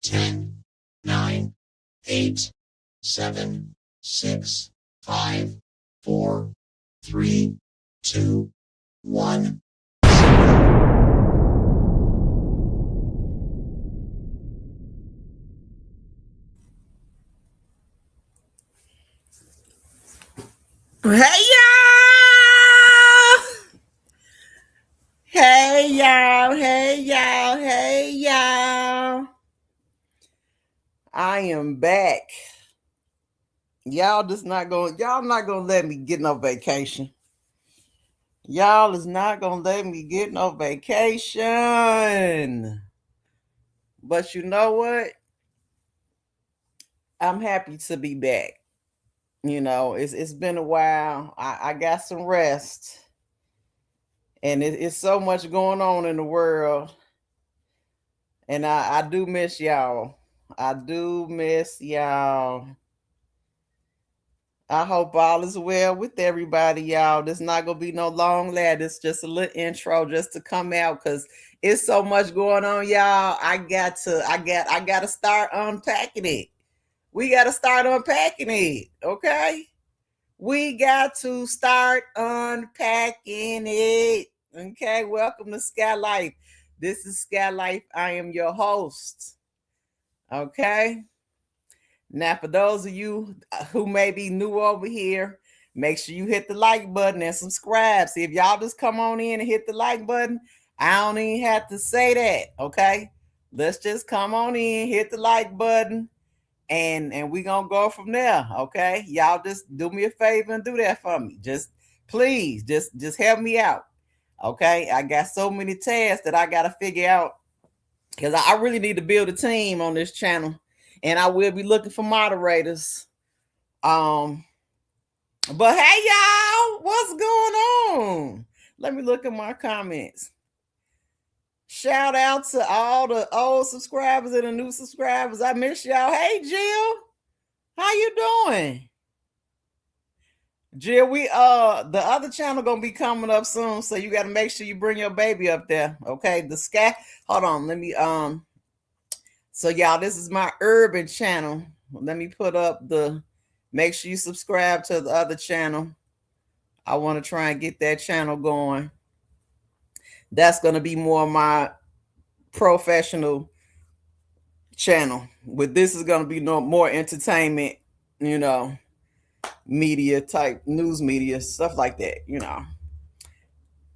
10, 9, 8, 7, 6, 5, 4, 3, 2, 1. Hey y'all. I am back. Y'all not gonna let me get no vacation. Y'all is not gonna let me get no vacation. But you know what? I'm happy to be back. You know, it's been a while. I got some rest. And it's so much going on in the world. And I do miss y'all. I do miss y'all. I hope all is well with everybody, y'all. This not gonna be no long lad. It's just a little intro just to come out because it's so much going on, y'all. I gotta start unpacking it. We gotta start unpacking it, okay? We got to start unpacking it. Okay, welcome to Skyye Lyfe. This is Skyye Lyfe. I am your host. Okay. Now, for those of you who may be new over here, make sure you hit the like button and subscribe. See, if y'all just come on in and hit the like button, I don't even have to say that. Okay. Let's just come on in, hit the like button, and we're gonna go from there. Okay. Y'all just do me a favor and do that for me. Just please, just help me out. Okay. I got so many tasks that I gotta figure out because I really need to build a team on this channel, and I will be looking for moderators. But hey y'all, what's going on? Let me look at my comments. Shout out to all the old subscribers and the new subscribers. I miss y'all. Hey Jill, how you doing? Jill, we the other channel gonna be coming up soon, so you gotta make sure you bring your baby up there. Okay, the Sky. Hold on, let me so y'all, this is my urban channel. Let me put up make sure you subscribe to the other channel. I want to try and get that channel going. That's going to be more my professional channel. With this is going to be more entertainment, media type, news media, stuff like that,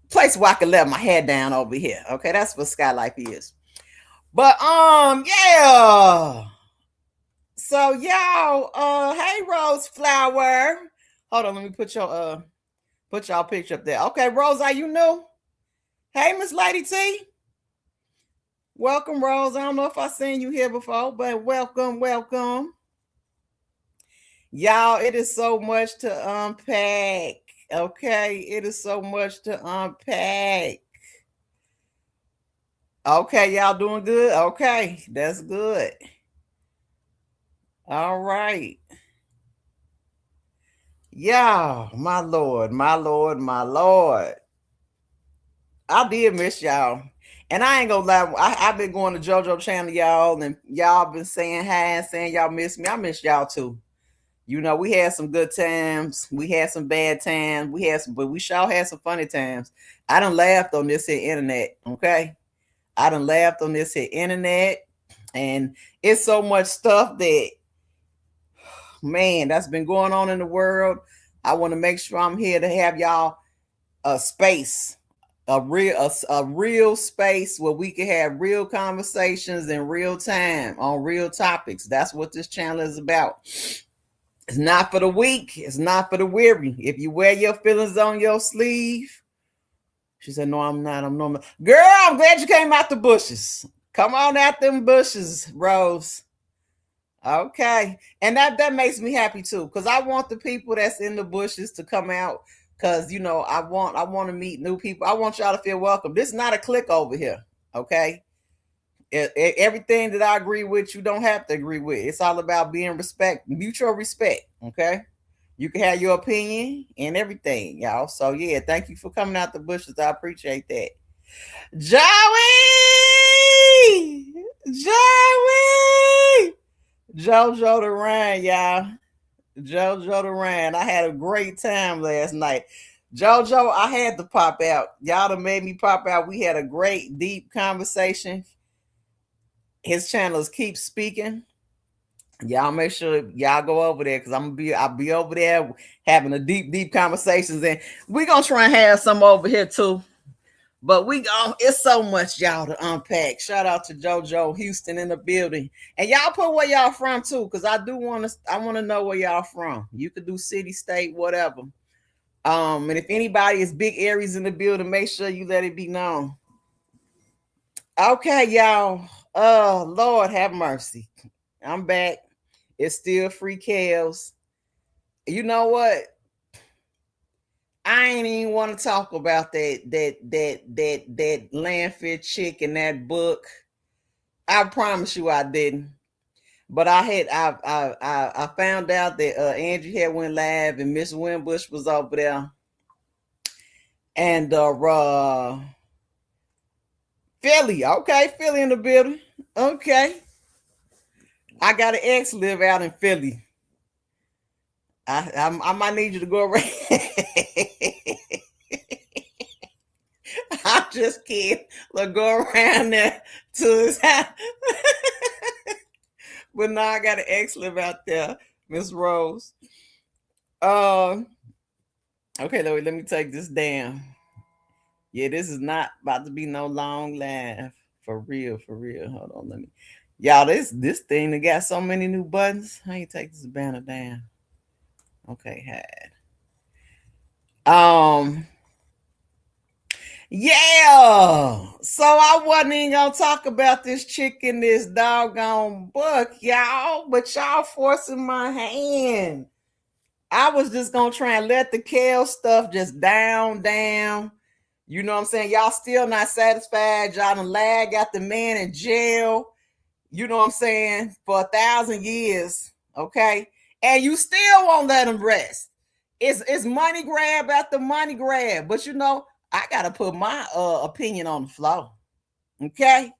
Place where I can let my head down over here. Okay, that's what Skyye Lyfe is. But yeah. So y'all, hey Rose Flower. Hold on, let me put y'all picture up there. Okay, Rose, are you new? Hey, Miss Lady T. Welcome, Rose. I don't know if I've seen you here before, but welcome. Y'all, it is so much to unpack. Okay, it is so much to unpack. Okay, y'all doing good? Okay, that's good. All right. Y'all, my Lord. I did miss y'all. And I ain't gonna lie, I've been going to JoJo channel, y'all, and y'all been saying hi and saying y'all miss me. I miss y'all too. We had some good times. We had some bad times. But we sure had some funny times. I done laughed on this here internet, okay? I done laughed on this here internet. And it's so much stuff that, man, that's been going on in the world. I want to make sure I'm here to have y'all a space, a real space where we can have real conversations in real time on real topics. That's what this channel is about. It's not for the weak. It's not for the weary. If you wear your feelings on your sleeve. She said, no, I'm not. I'm normal. Girl, I'm glad you came out the bushes. Come on out them bushes, Rose. Okay. And that makes me happy too, because I want the people that's in the bushes to come out. Because I want to meet new people. I want y'all to feel welcome. This is not a clique over here. Okay. Everything that I agree with, you don't have to agree with. It's all about being mutual respect. Okay. You can have your opinion and everything, y'all. So yeah, thank you for coming out the bushes. I appreciate that. Joey! JoJo the Ryan, y'all. JoJo the Ryan. I had a great time last night. JoJo, I had to pop out. Y'all done made me pop out. We had a great, deep conversation. His channel is Keep Speaking. Y'all make sure y'all go over there because I'll be over there having a deep conversations, and we're gonna try and have some over here too. But it's so much y'all to unpack. Shout out to JoJo Houston in the building. And y'all put where y'all from too, because I want to know where y'all from. You could do city, state, whatever. And if anybody is big Aries in the building, make sure you let it be known. Okay, y'all. Lord have mercy. I'm back. It's still free KELLS. You know what? I ain't even want to talk about that landfill chick in that book. I promise you I didn't. But I found out that Angie had went live and Miss Wimbush was over there. And Philly, okay, Philly in the building. Okay. I got an ex live out in Philly. I might need you to go around. I'm just kidding. Look, go around there to his house. But now I got an ex live out there, Miss Rose. Okay, let me take this down. Yeah, this is not about to be no long laugh. For real. Hold on, let me. Y'all, this thing that got so many new buttons. How you take this banner down? Okay, yeah. So I wasn't even gonna talk about this chick in this doggone book, y'all, but y'all forcing my hand. I was just gonna try and let the KELLS stuff just down. You know what I'm saying? Y'all still not satisfied. Y'all done got the man in jail. You know what I'm saying? For 1,000 years. Okay. And you still won't let him rest. It's money grab after money grab. But you know, I gotta put my opinion on the floor. Okay.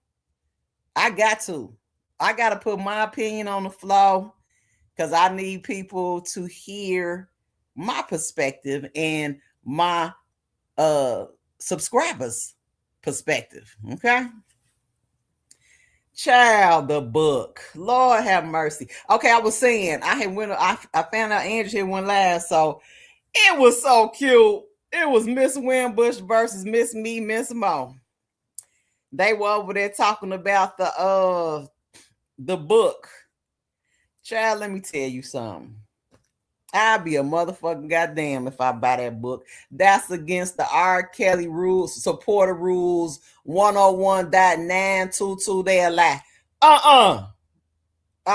I gotta put my opinion on the floor because I need people to hear my perspective and my subscribers' perspective. Okay. Child, the book. Lord have mercy. Okay, I was saying I found out Angie had went last, so it was so cute. It was Miss Wimbush versus Miss Mo. They were over there talking about the book. Child, let me tell you something. I'll be a motherfucking goddamn if I buy that book. That's against the R.Kelly rules, supporter rules 101.922. They lie. I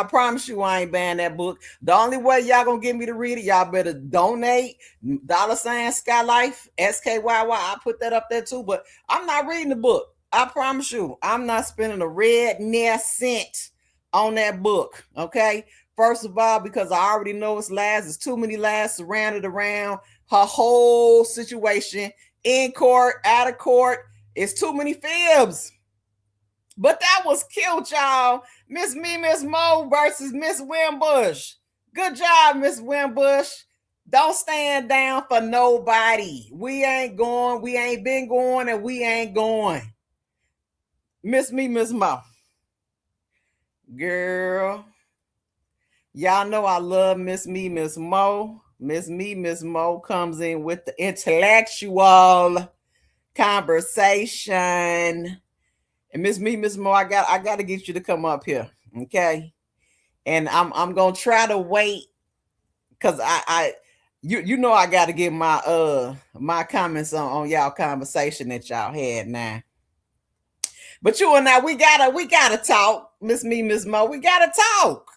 promise you I ain't buying that book. The only way y'all gonna get me to read it, y'all better donate. $sign Skyye Lyfe, SKYY. I put that up there too, but I'm not reading the book. I promise you, I'm not spending a red near cent on that book. Okay. First of all, because I already know it's lies. There's too many lies surrounded around her whole situation in court, out of court. It's too many fibs. But that was cute, y'all. Miss Mo versus Miss Wimbush. Good job, Miss Wimbush. Don't stand down for nobody. We ain't going. We ain't been going, and we ain't going. Miss Mo. Girl. Y'all know I love Miss Mo. Miss Mo comes in with the intellectual conversation. And Miss Mo, I got to get you to come up here, okay? And I'm gonna try to wait because you know I got to get my my comments on y'all conversation that y'all had now. But you and I, we gotta talk, Miss Mo. We gotta talk.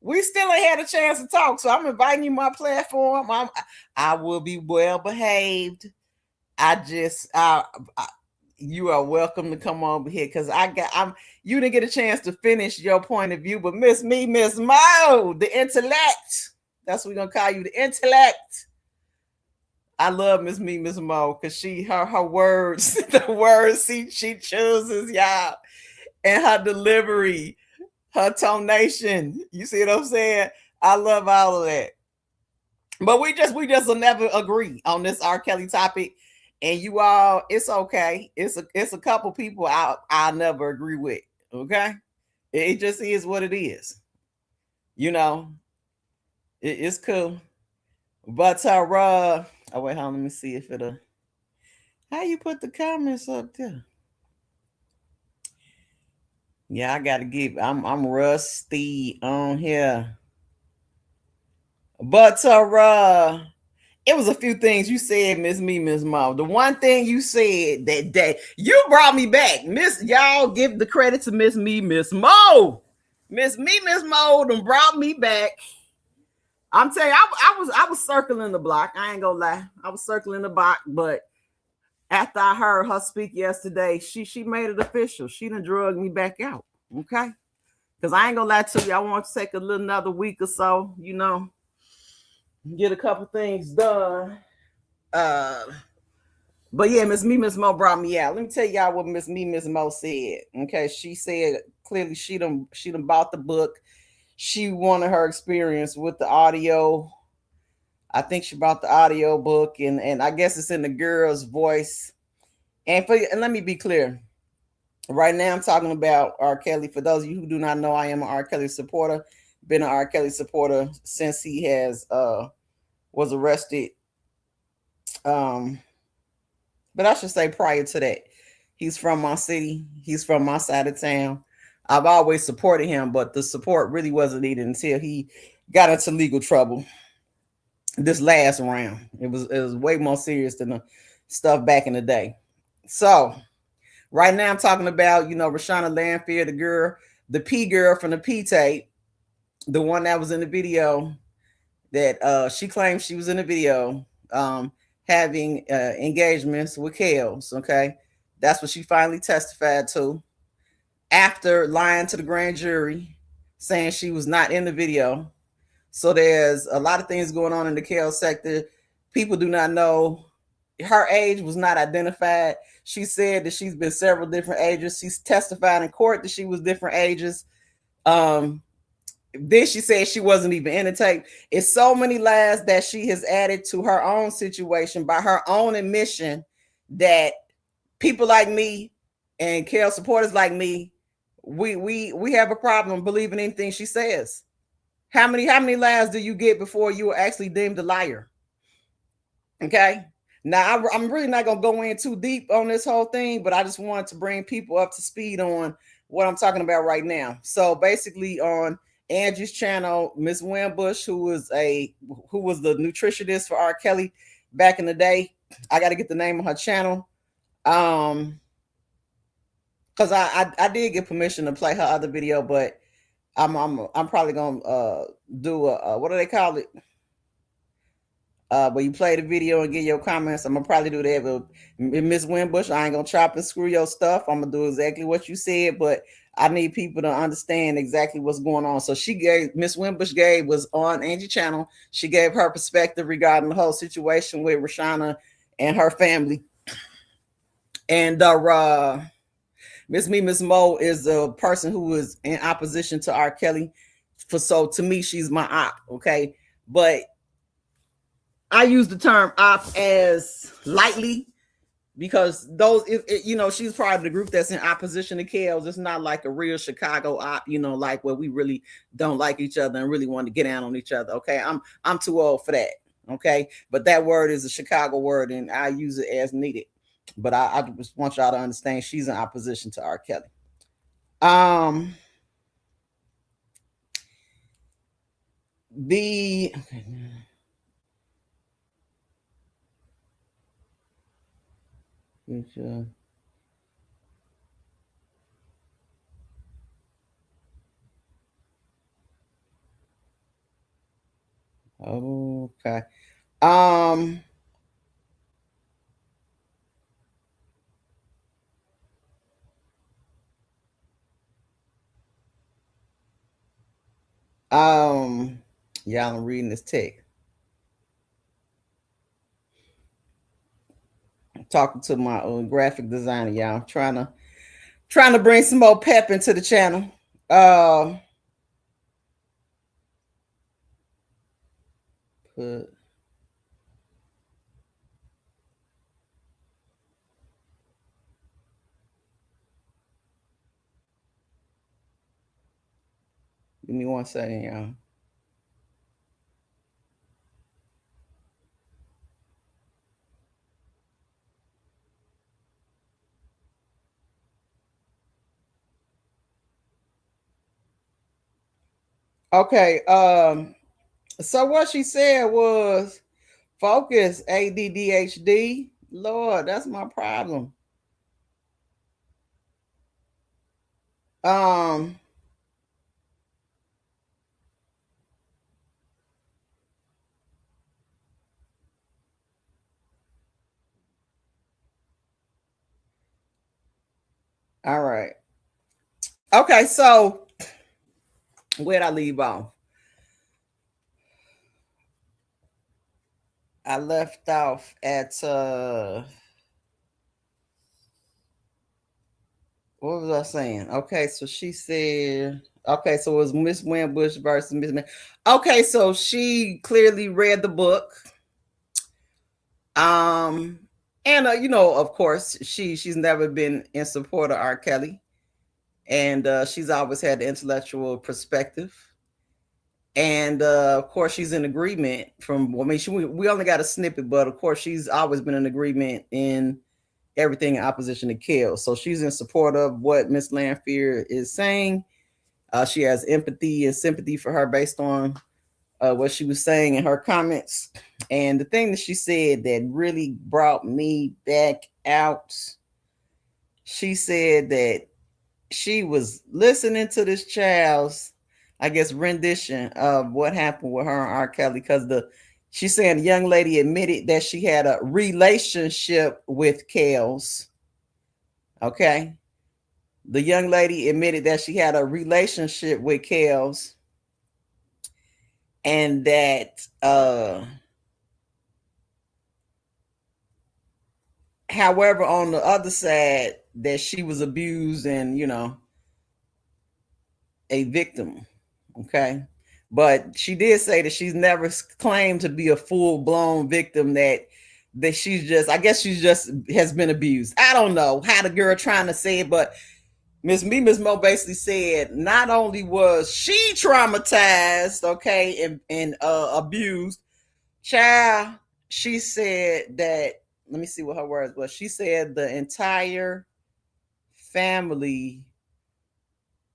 We still ain't had a chance to talk, so I'm inviting you to my platform. I will be well behaved. You are welcome to come over here because you didn't get a chance to finish your point of view, but Miss Mo, the intellect. That's what we're gonna call you, the intellect. I love Miss Mo because her words, the words she chooses, y'all, and her delivery. her tonation. You see what I'm saying? I love all of that. But we just will never agree on this R. Kelly topic. And you all, it's okay. It's a couple people I'll never agree with. Okay. It just is what it is. You know, it's cool. But oh wait, hold on, let me see if it'll how you put the comments up there. Yeah, I gotta give I'm rusty on here. But it was a few things you said, Miss Mo. The one thing you said that day, you brought me back. Y'all give the credit to Miss Mo. Miss Mo done brought me back. I'm telling you, I was circling the block. I ain't gonna lie. I was circling the block, but after I heard her speak yesterday, she made it official. She done drug me back out. Okay. Because I ain't gonna lie to you. I want to take a little another week or so, get a couple things done. Uh but yeah, Miss Mo brought me out. Let me tell y'all what Miss Mo said. Okay, she said clearly she done bought the book. She wanted her experience with the audio. I think she bought the audio book, and I guess it's in the girl's voice. And let me be clear. Right now, I'm talking about R. Kelly. For those of you who do not know, I am an R. Kelly supporter. Been an R. Kelly supporter since he was arrested. But I should say prior to that, he's from my city. He's from my side of town. I've always supported him, but the support really wasn't needed until he got into legal trouble. This last round, it was way more serious than the stuff back in the day. So right now, I'm talking about Rashana Landfield, the girl, the P girl from the P tape, the one that was in the video that she claimed she was in the video having engagements with KELLS. Okay, that's what she finally testified to after lying to the grand jury, saying she was not in the video. So there's a lot of things going on in the KELLS sector. People do not know. Her age was not identified. She said that she's been several different ages. She's testified in court that she was different ages. Then she said she wasn't even in the tape. It's so many lies that she has added to her own situation by her own admission that people like me and KELLS supporters like me, we have a problem believing anything she says. How many lies do you get before you are actually deemed a liar? Okay. Now I'm really not gonna go in too deep on this whole thing, but I just wanted to bring people up to speed on what I'm talking about right now. So basically, on Angie's channel, Miss Wimbush, who was the nutritionist for R. Kelly back in the day. I got to get the name of her channel, because I did get permission to play her other video, but I'm probably gonna do a what do they call it? But you play the video and get your comments. I'm gonna probably do that. But Miss Wimbush, I ain't gonna chop and screw your stuff. I'm gonna do exactly what you said, but I need people to understand exactly what's going on. So Miss Wimbush was on Angie channel. She gave her perspective regarding the whole situation with Rashana and her family. And Miss Mo is a person who is in opposition to R. Kelly. So to me, she's my op. Okay, but I use the term op as lightly because she's part of the group that's in opposition to KELLS. It's not like a real Chicago op, like where we really don't like each other and really want to get down on each other. Okay, I'm too old for that. Okay, but that word is a Chicago word, and I use it as needed. But I just want y'all to understand she's in opposition to R. Kelly. The okay. Okay. Y'all, I'm reading this text. I'm talking to my graphic designer, y'all. I'm trying to bring some more pep into the channel. put. Give me 1 second, y'all. Okay. So what she said was focus, ADDHD. Lord, that's my problem. Um. All right. Okay. So where'd I leave off? I left off at what was I saying? Okay, so she said, okay, so it was Miss Wimbush versus Miss Man. Okay, so she clearly read the book. Um, and of course, she's never been in support of R.Kelly, and she's always had the intellectual perspective. And of course, she's in agreement. We only got a snippet, but of course, she's always been in agreement in everything in opposition to KELLS. So she's in support of what Miss Lanphier is saying. She has empathy and sympathy for her based on what she was saying in her comments. And the thing that she said that really brought me back out, she said that she was listening to this child's, I guess, rendition of what happened with her and R.Kelly, because she's saying the young lady admitted that she had a relationship with KELLS. Okay. The young lady admitted that she had a relationship with KELLS, and that however, on the other side, that she was abused and a victim. Okay. But she did say that she's never claimed to be a full-blown victim, that she's just, I guess she's just has been abused. I don't know how the girl trying to say it, but Miss Mo basically said not only was she traumatized, okay, and abused, child, she said that, let me see what her words was. She said the entire family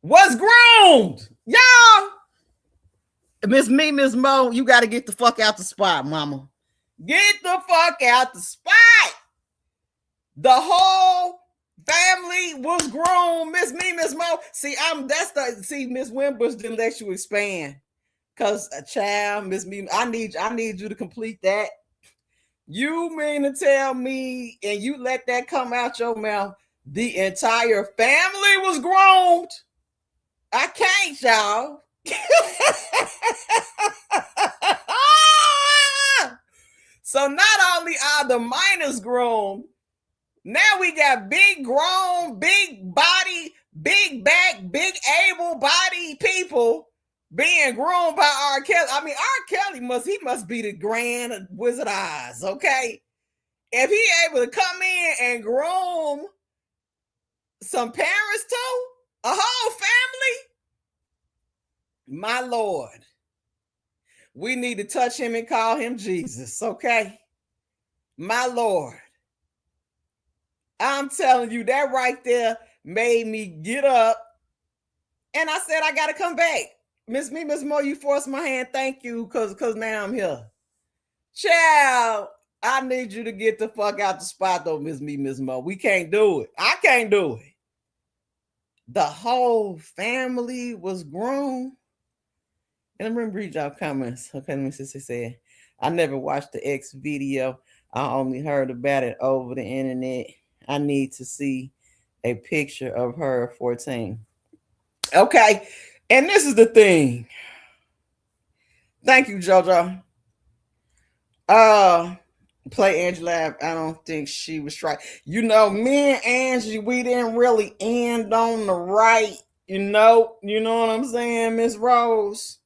was groomed. Y'all, Miss Mo, you got to get the fuck out the spot, mama. Get the fuck out the spot. The whole family was grown. Miss Mo. See, Miss Wimbush didn't let you expand. Cause a child, Miss Me, I need you to complete that. You mean to tell me, and you let that come out your mouth, the entire family was grown? I can't, y'all. So not only are the minors grown, now we got big grown, big body, big back, big able body people being groomed by R.Kelly. I mean, R.Kelly must be the grand Wizard of Oz, okay? If he able to come in and groom some parents too, a whole family, my Lord, we need to touch him and call him Jesus, okay? My Lord. I'm telling you, that right there made me get up. And I said, I got to come back. Miss Mo, you forced my hand. Thank you, because now I'm here. Child, I need you to get the fuck out the spot, though, Miss Mo. We can't do it. I can't do it. The whole family was grown. And let me read y'all comments. Okay, let me see. She said, I never watched the X video. I only heard about it over the internet. I need to see a picture of her 14. Okay. And this is the thing. Thank you, JoJo. Play Angela. I don't think she was right. Me and Angie, we didn't really end on the right, you know what I'm saying, Miss Rose.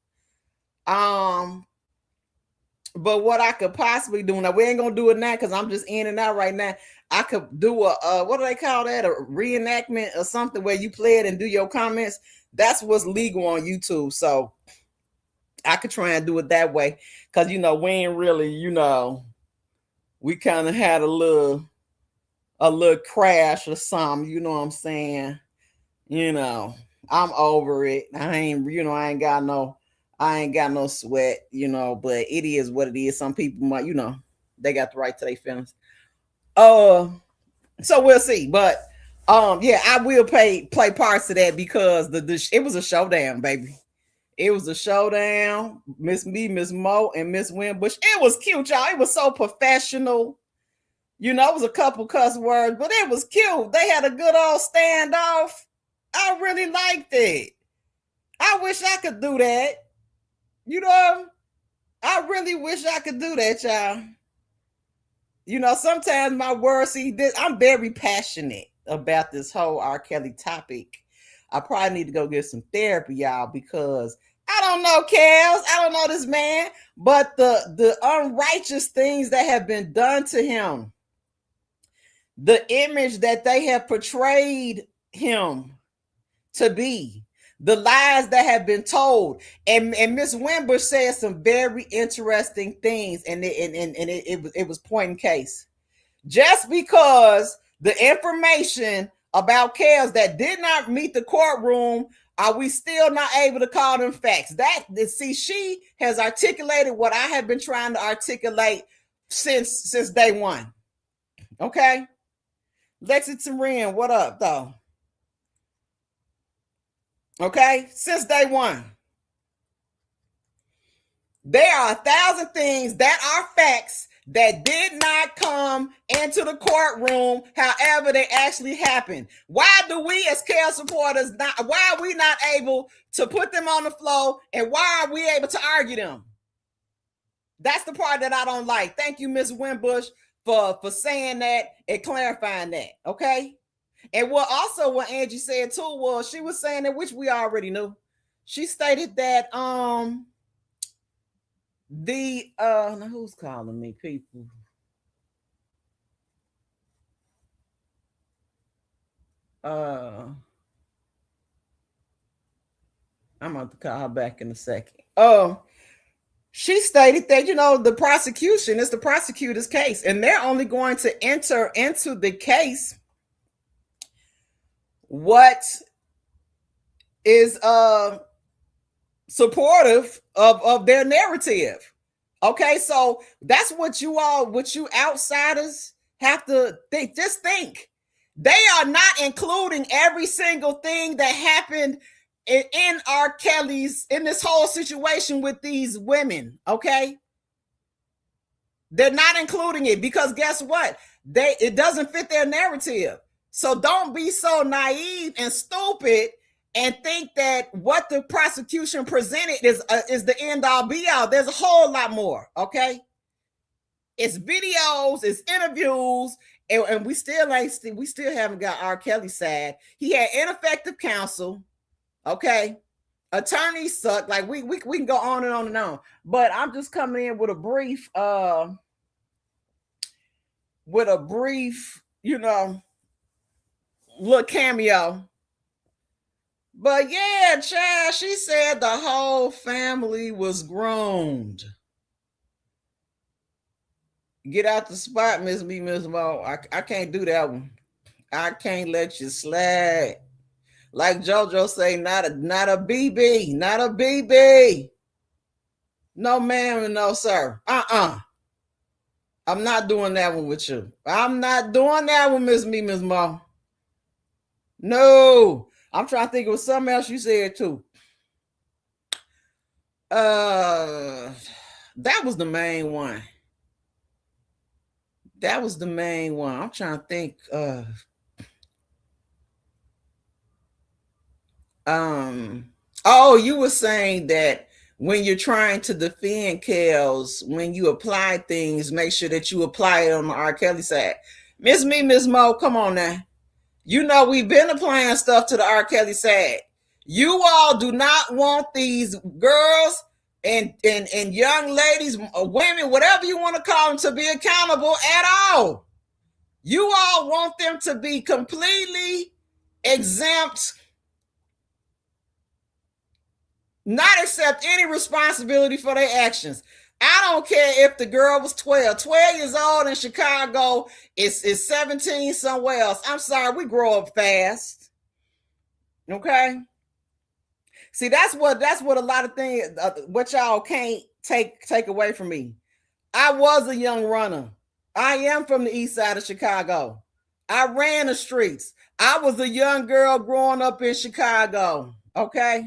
But what I could possibly do now, we ain't gonna do it now because I'm just in and out right now. I could do a what do they call that? A reenactment or something where you play it and do your comments. That's what's legal on YouTube. So I could try and do it that way. Cause we ain't really, we kind of had a little crash or something, you know what I'm saying? I'm over it. I ain't got no sweat, but it is what it is. Some people might, they got the right to their feelings. So we'll see. But yeah, I will play parts of that because it was a showdown, baby. It was a showdown. Miss Mo, and Miss Winbush. It was cute, y'all. It was so professional. It was a couple cuss words, but it was cute. They had a good old standoff. I really liked it. I wish I could do that. I really wish I could do that, y'all. Sometimes my words, I'm very passionate about this whole R.Kelly topic. I probably need to go get some therapy, y'all, because I don't know, KELLS. I don't know this man, but the unrighteous things that have been done to him, the image that they have portrayed him to be, the lies that have been told, and Miss Winbush said some very interesting things, and it was point in case. Just because the information about KELLS that did not meet the courtroom, are we still not able to call them facts? She has articulated what I have been trying to articulate since day one. Okay, Lexington Ren, what up though? Okay, since day one. There are 1,000 things that are facts that did not come into the courtroom, however they actually happened. Why do we as KELLS supporters why are we not able to put them on the floor, and why are we able to argue them? That's the part that I don't like. Thank you, Ms. Winbush, for saying that and clarifying that. Okay. And what Angie said too was she was saying that, which we already knew. She stated that now who's calling me, people? I'm about to call her back in a second. She stated that the prosecution is the prosecutor's case, and they're only going to enter into the case what is supportive of their narrative. Okay, so that's what you outsiders have to think. Just think. They are not including every single thing that happened in R.Kelly's, in this whole situation with these women. Okay, they're not including it because guess what? It doesn't fit their narrative. So don't be so naive and stupid and think that what the prosecution presented is the end all be all. There's a whole lot more. Okay, it's videos, it's interviews, and we still haven't got R.Kelly's side. He had ineffective counsel. Okay, attorneys suck. Like we can go on and on and on. But I'm just coming in with a brief little cameo. But yeah, child, she said the whole family was groomed. Get out the spot, Miss Mo. I can't do that one. I can't let you slide. Like JoJo say, not a BB, not a BB. No ma'am and no sir. I'm not doing that one with you. I'm not doing that one, Miss Mo. No. I'm trying to think of something else you said too. That was the main one. I'm trying to think. You were saying that when you're trying to defend KELLS, when you apply things, make sure that you apply it on the R.Kelly side. Miss Mo, come on now. We've been applying stuff to the R.Kelly side. You all do not want these girls and young ladies, women, whatever you want to call them, to be accountable at all. You all want them to be completely exempt, not accept any responsibility for their actions. I don't care if the girl was 12 years old in Chicago, is 17 somewhere else. I'm sorry, we grow up fast. Okay. See, that's what a lot of things, what y'all can't take away from me. I was a young runner. I am from the east side of Chicago. I ran the streets. I was a young girl growing up in Chicago. Okay.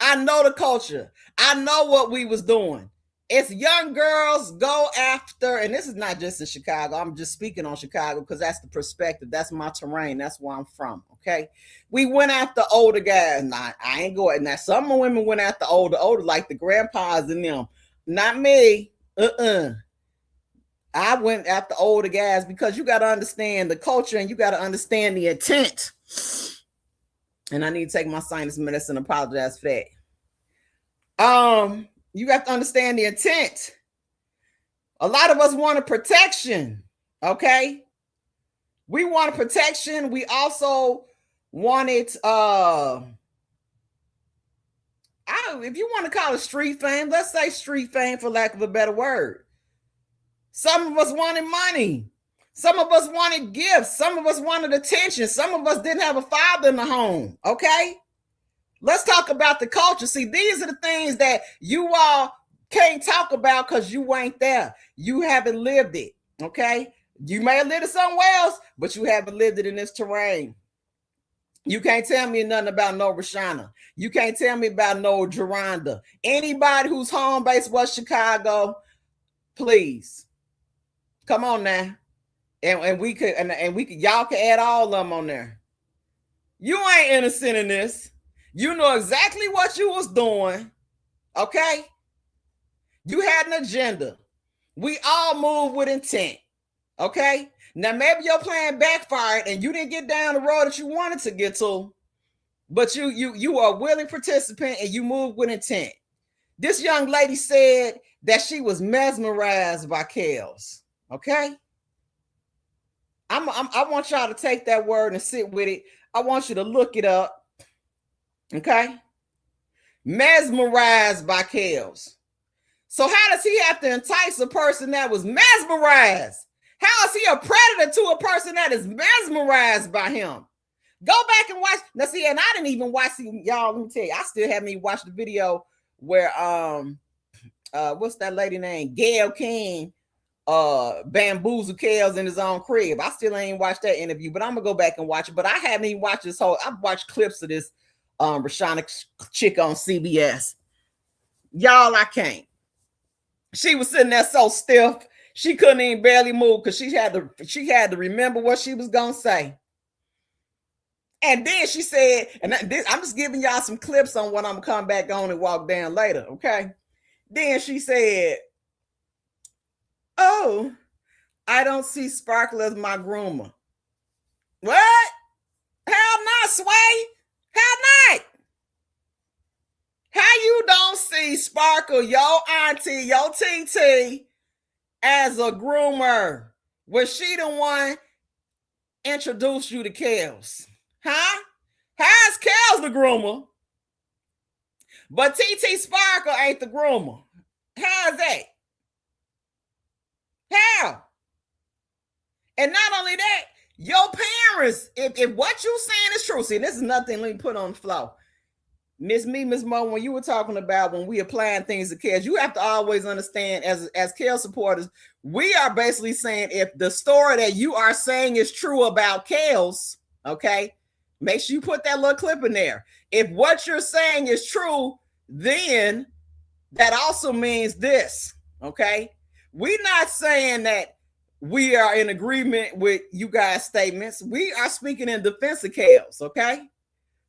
I know the culture. I know what we was doing. It's young girls go after, and this is not just in Chicago. I'm just speaking on Chicago because that's the perspective. That's my terrain. That's where I'm from. Okay. We went after older guys. Nah, I ain't going. Now, some women went after older, like the grandpas and them. Not me. I went after older guys because you got to understand the culture and you got to understand the intent. And I need to take my sinus medicine and apologize for that. You have to understand the intent. A lot of us wanted protection. Okay. We wanted protection. We also wanted, if you want to call it street fame, let's say street fame for lack of a better word. Some of us wanted money. Some of us wanted gifts. Some of us wanted attention. Some of us didn't have a father in the home. Okay. Let's talk about the culture. See, these are the things that you all can't talk about because you ain't there. You haven't lived it. Okay. You may have lived it somewhere else, but you haven't lived it in this terrain. You can't tell me nothing about no Rashana. You can't tell me about no Geronda. Anybody whose home base was Chicago, please. Come on now. And we could, y'all can add all of them on there. You ain't innocent in this. You know exactly what you was doing. Okay? You had an agenda. We all move with intent. Okay? Now maybe your plan backfired and you didn't get down the road that you wanted to get to, but you are a willing participant and you move with intent. This young lady said that she was mesmerized by KELLS. Okay? I want y'all to take that word and sit with it. I want you to look it up. Okay? Mesmerized by KELLS. So how does he have to entice a person that was mesmerized? How is he a predator to a person that is mesmerized by him? Go back and watch. Now see, and I didn't even watch y'all. Let me tell you, I still haven't even watched the video where what's that lady named? Gayle King bamboozled KELLS in his own crib. I still ain't watched that interview, but I'm gonna go back and watch it. But I haven't even watched this whole. I've watched clips of this Rashana chick on CBS. Y'all, I can't. She was sitting there so stiff, she couldn't even barely move because she had to remember what she was gonna say. And then she said, and I'm just giving y'all some clips on what I'm gonna come back on and walk down later. Okay. Then she said, "Oh, I don't see Sparkle as my groomer." What? How not, Sway? How not? How you don't see Sparkle, your auntie, your TT, as a groomer? Was she the one introduced you to KELLS? Huh? How's KELLS the groomer? But TT Sparkle ain't the groomer. How's that? How? And not only that, your parents, if what you saying is true, see, this is nothing, let me put on the floor. Miss Mo, when you were talking about when we applying things to KELLS, you have to always understand as KELLS supporters, we are basically saying if the story that you are saying is true about KELLS, okay, make sure you put that little clip in there. If what you're saying is true, then that also means this, okay? We're not saying that we are in agreement with you guys' statements. We are speaking in defense of KELLS, okay?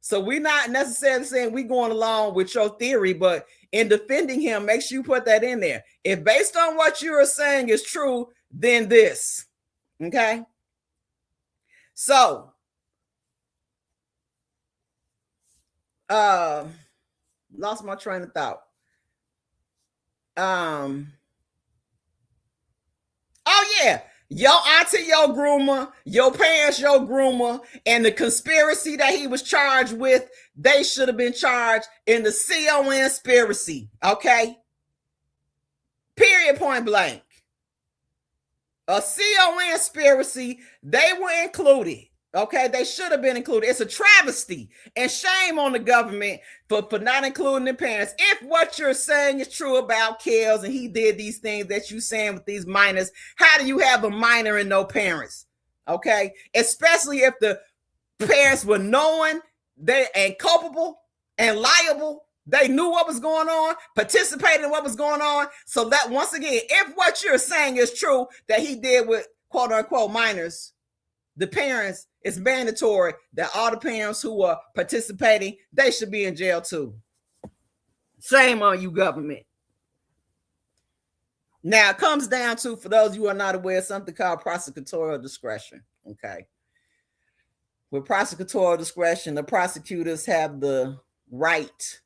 So we're not necessarily saying we're going along with your theory, but in defending him, make sure you put that in there. If based on what you are saying is true, then this, okay? So, lost my train of thought. Oh yeah, your auntie, your groomer, your parents, your groomer, and the conspiracy that he was charged with, they should have been charged in the conspiracy. Okay, period, point blank. A conspiracy, they were included. Okay, they should have been included. It's a travesty and shame on the government for not including the parents. If what you're saying is true about KELLS and he did these things that you saying with these minors, how do you have a minor and no parents? Okay, especially if the parents were knowing they and culpable and liable. They knew what was going on, participated in what was going on. So that once again, if what you're saying is true that he did with quote unquote minors, the parents, it's mandatory that all the parents who are participating, they should be in jail too. Shame on you, government. Now it comes down to, for those of you who are not aware, something called prosecutorial discretion. Okay. With prosecutorial discretion, the prosecutors have the right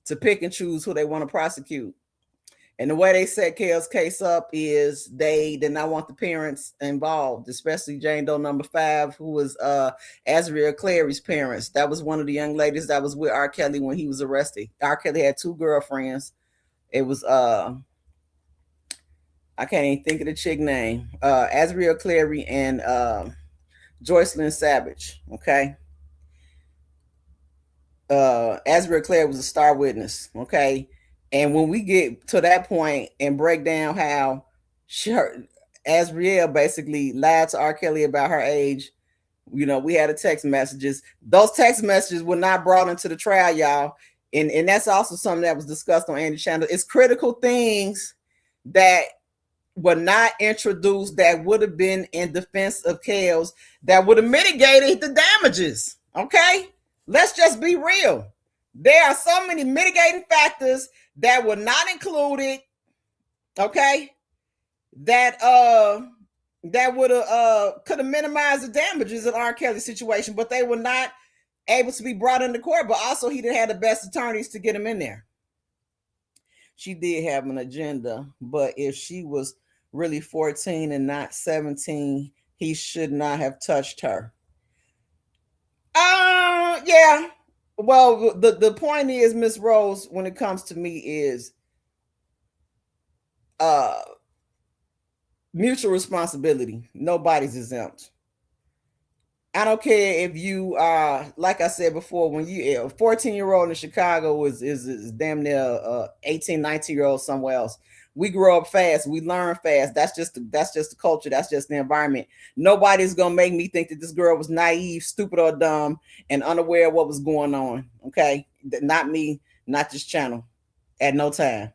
to pick and choose who they want to prosecute. And the way they set KELLS' case up is they did not want the parents involved, especially Jane Doe number 5, who was Azriel Clary's parents. That was one of the young ladies that was with R.Kelly when he was arrested. R.Kelly had 2 girlfriends. It was I can't even think of the chick name. Azriel Clary and Joycelyn Savage. Okay. Azriel Clary was a star witness. Okay. And when we get to that point and break down how Azriel basically lied to R.Kelly about her age, we had a text messages. Those text messages were not brought into the trial, y'all. And that's also something that was discussed on Andy's channel. It's critical things that were not introduced that would have been in defense of KELLS that would have mitigated the damages. Okay? Let's just be real. There are so many mitigating factors that were not included, okay, that would have could have minimized the damages in R.Kelly's situation, but they were not able to be brought into court. But also, he didn't have the best attorneys to get him in there. She did have an agenda, but if she was really 14 and not 17, he should not have touched her. Yeah. Well, the point is, Miss Rose, when it comes to me, is mutual responsibility. Nobody's exempt. I don't care if you are, like I said before, when you a 14-year-old in Chicago is damn near 18, 19-year-old somewhere else. We grow up fast. We learn fast. That's just the culture. That's just the environment. Nobody's gonna make me think that this girl was naive, stupid, or dumb, and unaware of what was going on. Okay, not me, not this channel, at no time.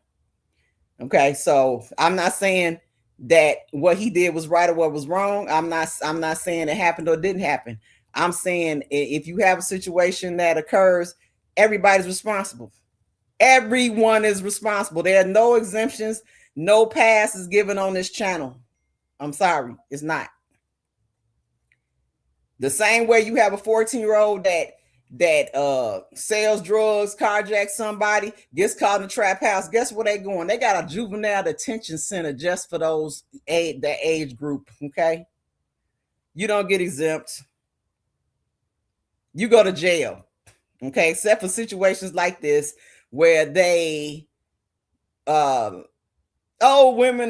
Okay, so I'm not saying that what he did was right or what was wrong. I'm not saying it happened or didn't happen. I'm saying if you have a situation that occurs, everybody's responsible. Everyone is responsible. There are no exemptions, no pass is given on this channel. I'm sorry, it's not. The same way you have a 14-year-old that sells drugs, carjacks somebody, gets caught in a trap house. Guess where they going? They got a juvenile detention center just for that age group. Okay, you don't get exempt. You go to jail. Okay, except for situations like this where they women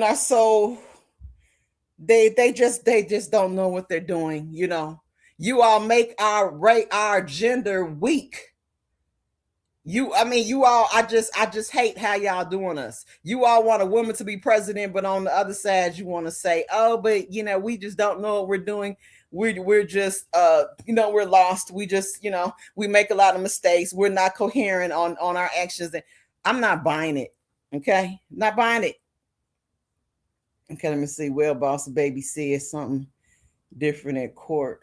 are so they just don't know what they're doing. You all make our gender weak. You all, I just hate how y'all doing us. You all want a woman to be president, but on the other side you want to say, oh, but we just don't know what we're doing. We're just we're lost. We just we make a lot of mistakes. We're not coherent on our actions. And I'm not buying it. Okay, not buying it. Okay, let me see. Well, Boss Baby said something different at court.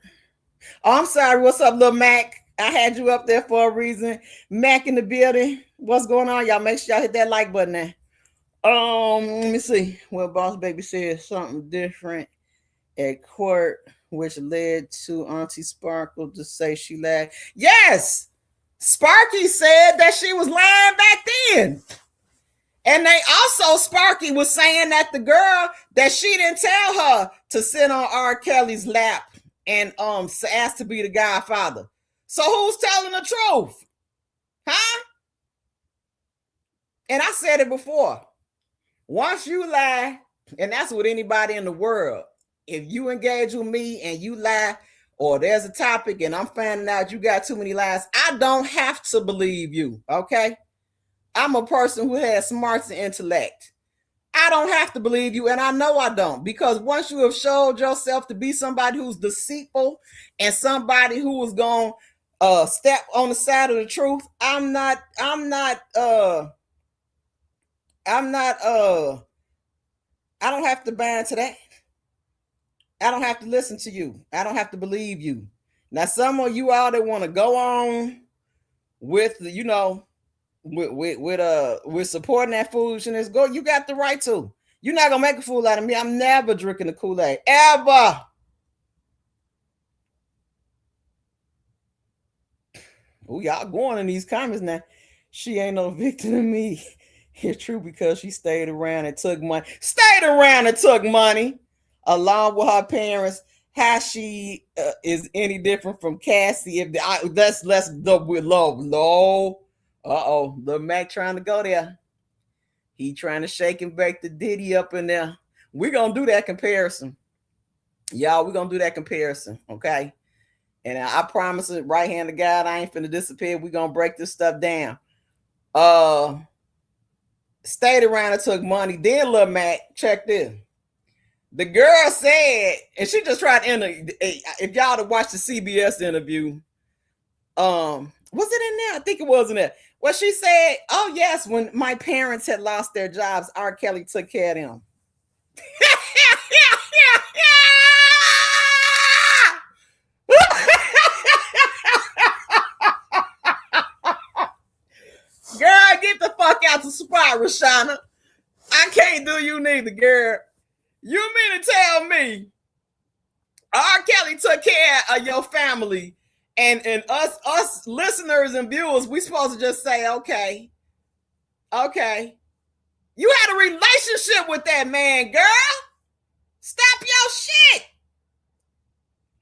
Oh, I'm sorry. What's up, little Mac? I had you up there for a reason. Mac in the building. What's going on, y'all? Make sure y'all hit that like button now. Let me see. Well, Boss Baby said something different at court, which led to Auntie Sparkle to say she lied. Yes, Sparky said that she was lying back then. And they also, Sparky was saying that the girl, that she didn't tell her to sit on R. Kelly's lap and ask to be the godfather. So who's telling the truth? Huh? And I said it before. Once you lie, and that's with anybody in the world, if you engage with me and you lie, or there's a topic and I'm finding out you got too many lies, I don't have to believe you, okay? I'm a person who has smarts and intellect. I don't have to believe you, and I know I don't, because once you have showed yourself to be somebody who's deceitful and somebody who is going to step on the side of the truth, I don't have to buy into that. I don't have to listen to you. I don't have to believe you. Now, some of you all that want to go on with, you know, with supporting that foolishness, go. You got the right to. You're not gonna make a fool out of me. I'm never drinking the Kool-Aid, ever. Oh, y'all going in these comments now. She ain't no victim to me. It's true because she stayed around and took money. Stayed around and took money along with her parents. How she is any different from Cassie? If let's go with low. The Mac trying to go there. He trying to shake and bake the Diddy up in there. We're gonna do that comparison, y'all. We're gonna do that comparison, okay? And I promise it, right hand of God, I ain't finna disappear. We're gonna break this stuff down. Stayed around and took money. Then Lil Mac, check this. The girl said, and she just tried to enter. If y'all to watch the CBS interview, was it in there? I think it was in there. Well, she said, "Oh yes, when my parents had lost their jobs, R. Kelly took care of them." Girl, get the fuck out the spot, Rashana. I can't do you neither, girl. You mean to tell me R. Kelly took care of your family, and us listeners and viewers, we supposed to just say, okay. You had a relationship with that man, girl. Stop your shit.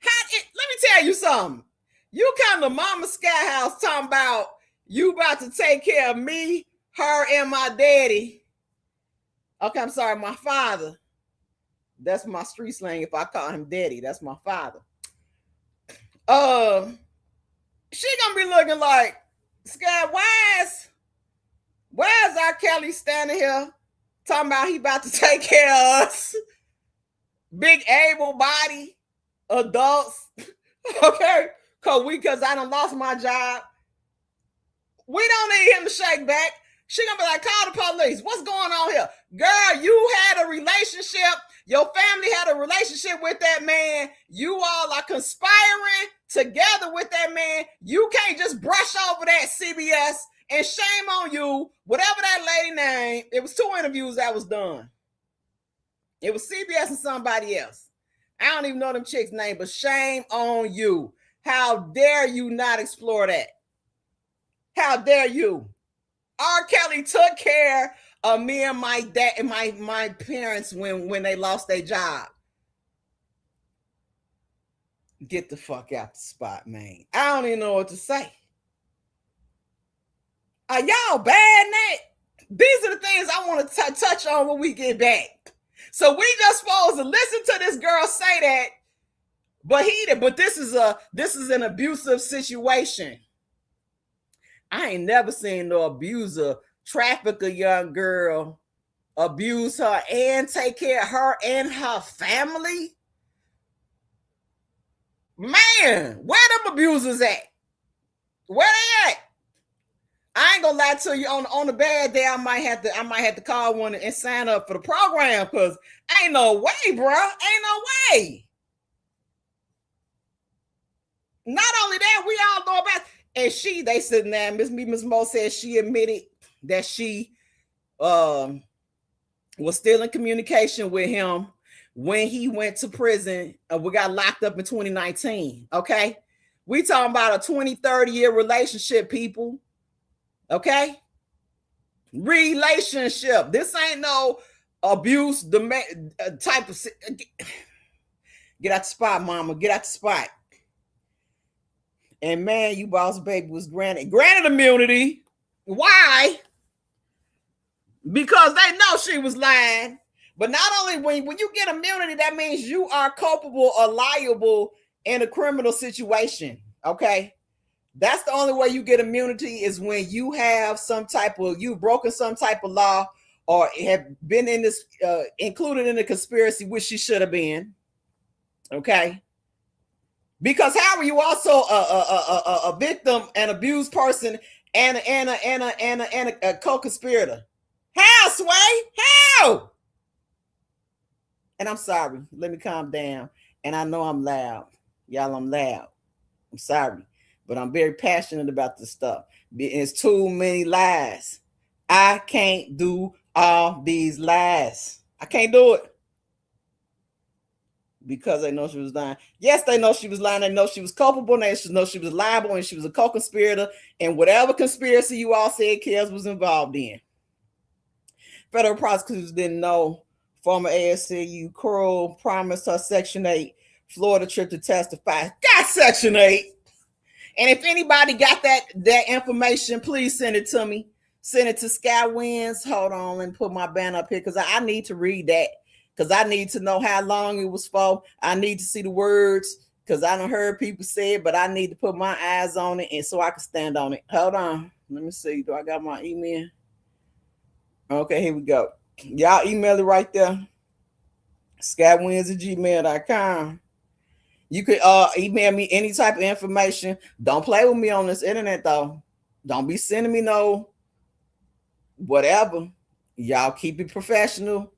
Let me tell you something. You come to Mama Sky House talking about you about to take care of me, her, and my daddy. Okay, I'm sorry, my father. That's my street slang. If I call him daddy, that's my father. She gonna be looking like, Sky, why is R. Kelly standing here talking about he about to take care of us? Big able body adults. Okay? Cause I done lost my job. We don't need him to shake back. She gonna be like, call the police. What's going on here? Girl, you had a relationship. Your family had a relationship with that man. You all are conspiring together with that man. You can't just brush over that, CBS, and shame on you. Whatever that lady name, it was 2 interviews that was done. It was CBS and somebody else. I don't even know them chicks' name, but shame on you. How dare you not explore that? How dare you? R. Kelly took care of me and my dad and my parents when they lost their job. Get the fuck out the spot, man. I don't even know what to say. Are y'all bad, Nat? These are the things I want to touch on when we get back. So we just supposed to listen to this girl say that, but this is an abusive situation. I ain't never seen no abuser traffic a young girl, abuse her, and take care of her and her family. Man, where them abusers at? Where they at? I ain't gonna lie to you. On the bad day, I might have to call one and sign up for the program, because ain't no way, bro. Ain't no way. Not only that, we all know about. And they sitting there. Miss Mo said she admitted that she was still in communication with him when he went to prison. We got locked up in 2019. Okay, we talking about a 20, 30-year relationship, people. Okay, Relationship. This ain't no abuse type of. Get out the spot, mama. Get out the spot. And man, you boss baby was granted immunity. Why? Because they know she was lying. But not only when you get immunity, that means you are culpable or liable in a criminal situation. Okay. That's the only way you get immunity is when you have you've broken some type of law or have been in this, included in a conspiracy, which she should have been. Okay. Because how are you also a victim, an abused person, and a co-conspirator? How, Sway? How? And I'm sorry. Let me calm down. And I know I'm loud. Y'all, I'm loud. I'm sorry. But I'm very passionate about this stuff. It's too many lies. I can't do all these lies. I can't do it. Because they know she was lying. Yes, they know she was lying. They know she was culpable. They know she was liable and she was a co-conspirator. And whatever conspiracy you all said KELLS was involved in. Federal prosecutors didn't know former ASCU Curl promised her Section 8 Florida trip to testify. Got Section 8. And if anybody got that information, please send it to me. Send it to Skyye Wins. Hold on, let me put my banner up here because I need to read that. Because I need to know how long it was for. I need to see the words because I done heard people say it, but I need to put my eyes on it and so I can stand on it. Hold on. Let me see. Do I got my email? Okay, here we go. Y'all email it right there. skywins@gmail.com. You could email me any type of information. Don't play with me on this internet though. Don't be sending me no whatever. Y'all keep it professional.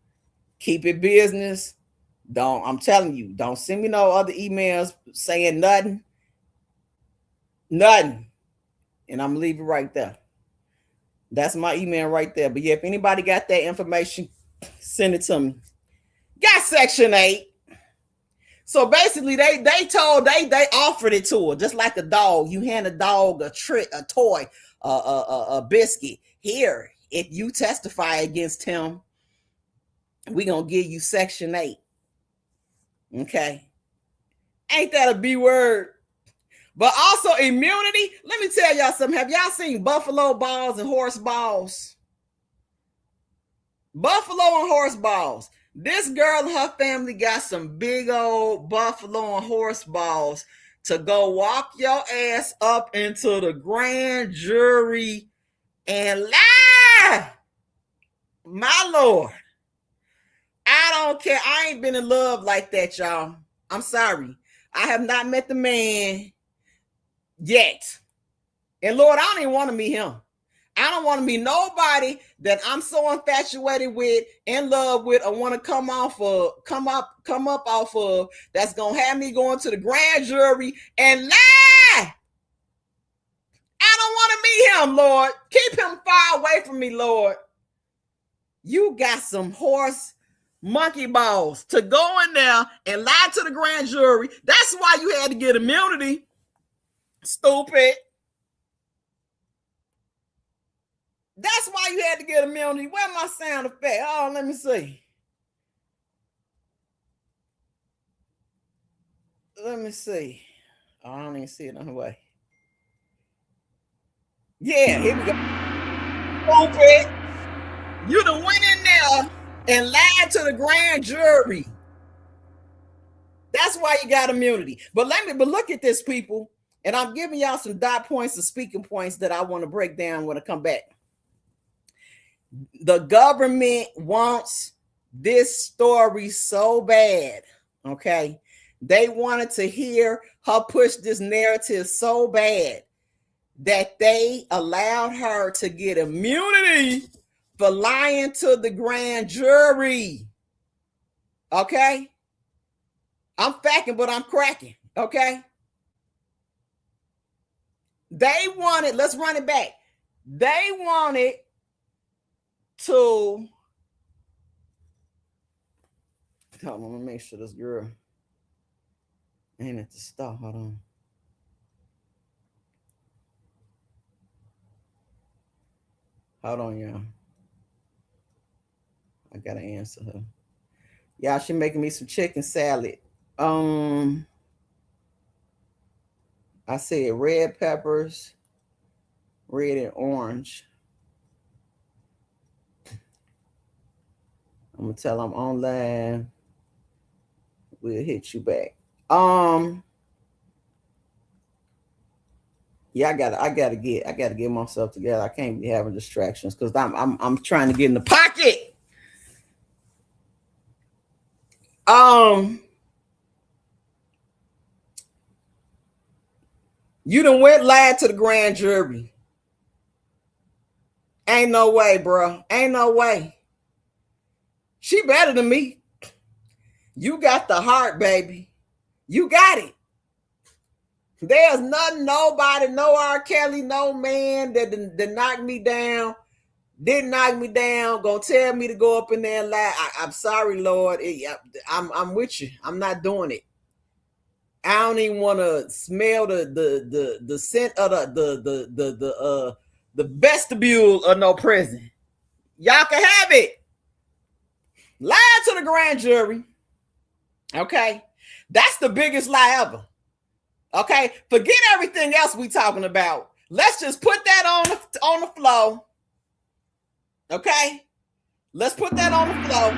Keep it business. I'm telling you, don't send me no other emails saying nothing. Nothing. And I'm leaving right there. That's my email right there. But yeah, if anybody got that information, send it to me. Got Section 8. So basically, they offered it to her just like a dog. You hand a dog a treat, a toy, a biscuit. Here, if you testify against him, we're gonna give you Section 8. Okay, ain't that a B word? But also immunity. Let me tell y'all something. Have y'all seen buffalo balls and horse balls? Buffalo and horse balls. This girl and her family got some big old buffalo and horse balls to go walk your ass up into the grand jury and lie. My Lord. I don't care. I ain't been in love like that, y'all. I'm sorry. I have not met the man yet. And Lord, I don't even want to meet him. I don't want to be nobody that I'm so infatuated with, in love with, or want to come up off of. That's gonna have me going to the grand jury and lie. I don't want to meet him, Lord. Keep him far away from me, Lord. You got some horse monkey balls to go in there and lie to the grand jury. That's why you had to get immunity. Stupid. That's why you had to get immunity. Where my sound effect? Oh, let me see. Let me see. Oh, I don't even see it on the way. Yeah, here we go. Stupid. You done went in there and lied to the grand jury. That's why you got immunity. But look at this, people. And I'm giving y'all some dot points and speaking points that I want to break down when I come back. The government wants this story so bad. Okay. They wanted to hear her push this narrative so bad that they allowed her to get immunity for lying to the grand jury. Okay. I'm facking, but I'm cracking. Okay. They wanted, let's run it back. They wanted to, hold on, let me make sure this girl ain't at the stop. Hold on. Hold on, y'all. I gotta answer her. Y'all, she making me some chicken salad. I said red peppers, red and orange. I'm gonna tell them online. We'll hit you back. Yeah, I gotta get myself together. I can't be having distractions because I'm trying to get in the pocket. You done went live to the grand jury. Ain't no way, bro. Ain't no way. She better than me. You got the heart, baby. You got it. There's nothing, nobody, no R.Kelly, no man that knocked me down, didn't knock me down, gonna tell me to go up in there and lie. I'm sorry, Lord. I'm with you. I'm not doing it. I don't even want to smell the scent of the vestibule of no prison. Y'all can have it. Lie to the grand jury. Okay, that's the biggest lie ever. Okay, forget everything else we talking about. Let's just put that on the floor. Okay, let's put that on the floor,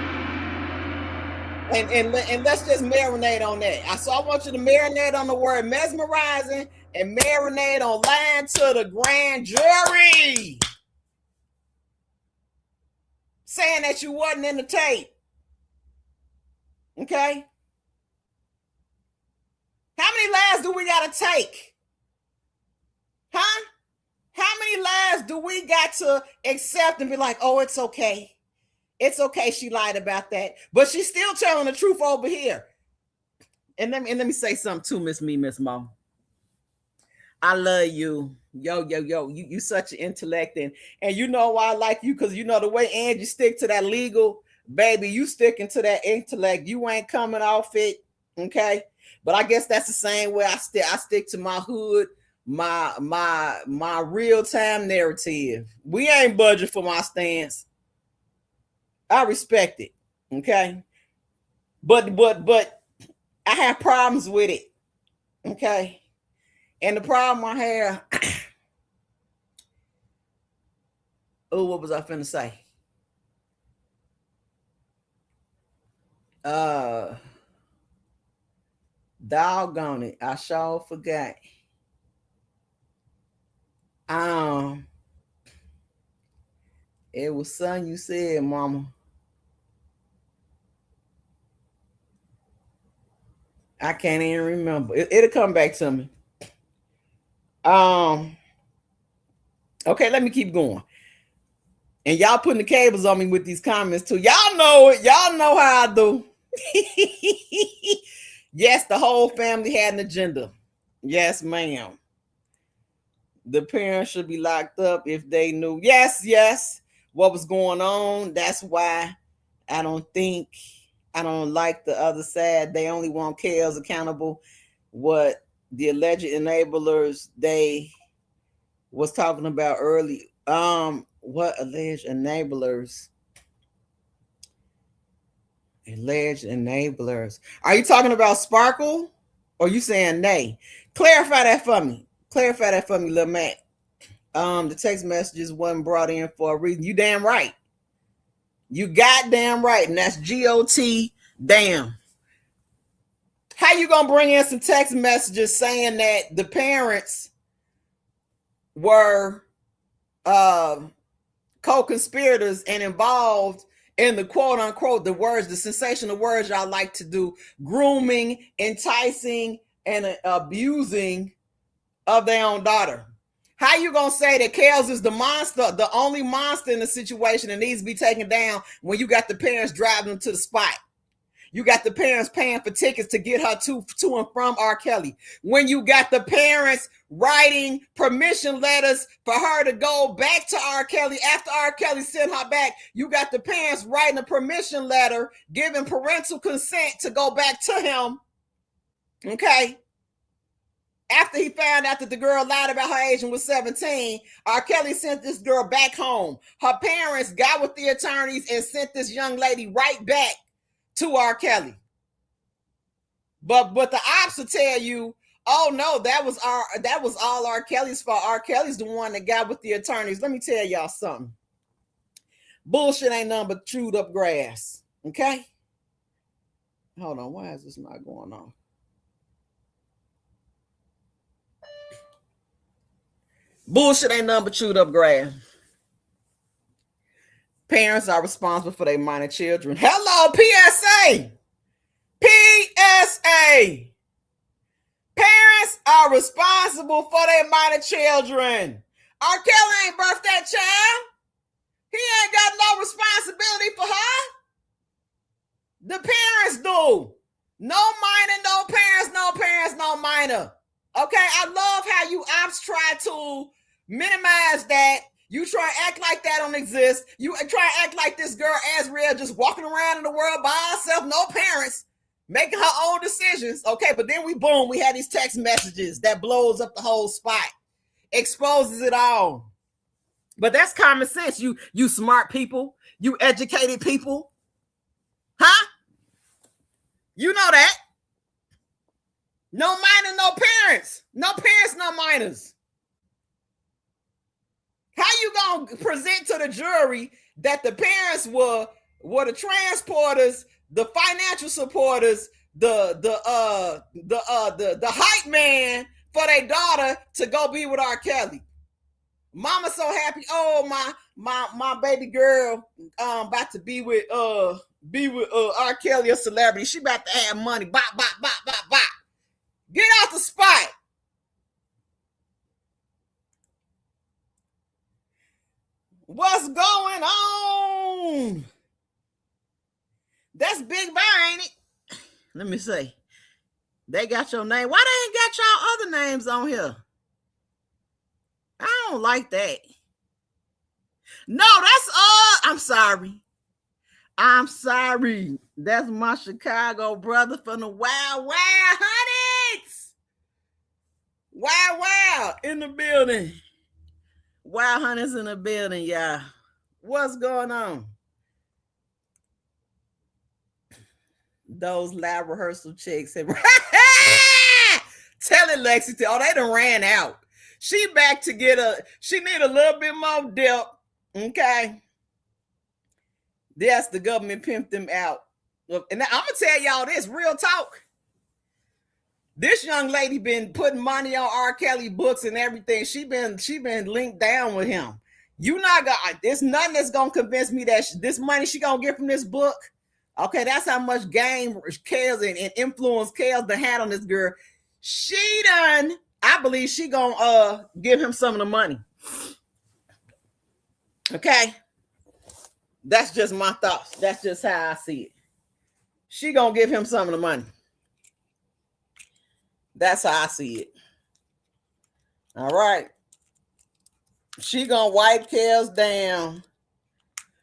and let's just marinate on that. So I want you to marinate on the word mesmerizing and marinate on lying to the grand jury, saying that you wasn't in the tape. Okay, how many lies do we gotta take? Huh? How many lies do we got to accept and be like, oh, it's okay. It's okay. She lied about that, but she's still telling the truth over here. And let me say something too, Miss Mo. I love you. Yo. You such an intellect. And you know why I like you? Because you know the way Angie stick to that legal, baby, you sticking to that intellect. You ain't coming off it. Okay. But I guess that's the same way I stick to my hood, my real-time narrative. We ain't budget for my stance. I respect it. Okay. But I have problems with it. Okay. And the problem I have, oh, what was I finna say? Doggone it. I sure forgot. It was something you said, mama. I can't even remember. It'll come back to me. Okay, let me keep going. And y'all putting the cables on me with these comments too. Y'all know it. Y'all know how I do. Yes, the whole family had an agenda. Yes, ma'am. The parents should be locked up if they knew. Yes, what was going on. That's why I don't like the other side. They only want KELLS accountable. What the alleged enablers they was talking about early. What alleged enablers? Alleged enablers. Are you talking about Sparkle? Or you saying nay? Clarify that for me. Lil Matt. The text messages wasn't brought in for a reason. You damn right. You goddamn right. And that's GOT damn. How you gonna bring in some text messages saying that the parents were co-conspirators and involved in the quote unquote the sensational words y'all like to do, grooming, enticing, and abusing of their own daughter? How you gonna say that KELLS is the monster, the only monster in the situation that needs to be taken down when you got the parents driving them to the spot? You got the parents paying for tickets to get her to and from R.Kelly. When you got the parents writing permission letters for her to go back to R.Kelly after R.Kelly sent her back, you got the parents writing a permission letter, giving parental consent to go back to him. Okay. After he found out that the girl lied about her age and was 17, R.Kelly sent this girl back home. Her parents got with the attorneys and sent this young lady right back to R.Kelly. But the ops will tell you, oh no, that was all R.Kelly's fault. R.Kelly's the one that got with the attorneys. Let me tell y'all something. Bullshit ain't nothing but chewed up grass. Okay? Hold on, why is this not going on? Bullshit ain't nothing but chewed up grass. Parents are responsible for their minor children. Hello, PSA. PSA. Parents are responsible for their minor children. R.Kelly ain't birthed that child. He ain't got no responsibility for her. The parents do. No minor, no parents, no parents, no minor. Okay, I love how you ops try to minimize that. You try to act like that don't exist. You try to act like this girl Azriel just walking around in the world by herself, no parents, making her own decisions. Okay, but then we had these text messages that blows up the whole spot, exposes it all. But that's common sense. You smart people, you educated people, huh? You know that. No minor, no parents. No parents, no minors. How you gonna present to the jury that the parents were the transporters, the financial supporters, the hype man for their daughter to go be with R.Kelly? Mama so happy. Oh, my baby girl about to be with R.Kelly, a celebrity. She about to have money. Bop, bop, bop, bop, bop. Get out the spot. What's going on? That's Big Bear, ain't it? Let me see. They got your name. Why they ain't got y'all other names on here? I don't like that. No, that's I'm sorry. I'm sorry. That's my Chicago brother from the Wild Wild Hunteds. Wild Wild in the building. Wild Hunteds in the building, y'all. What's going on? Those lab rehearsal chicks have tell it, Lexington. Oh, they done ran out. She back to she need a little bit more depth. Okay. Yes, the government pimped them out. And I'm gonna tell y'all this, real talk. This young lady been putting money on R.Kelly books and everything. She been linked down with him. You not gonna. There's nothing that's gonna convince me that this money she gonna get from this book. Okay, that's how much game KELLS and influence KELLS done had on this girl. She done. I believe she gonna give him some of the money. Okay, that's just my thoughts. That's just how I see it. She gonna give him some of the money. That's how I see it. All right. She gonna wipe KELLS down,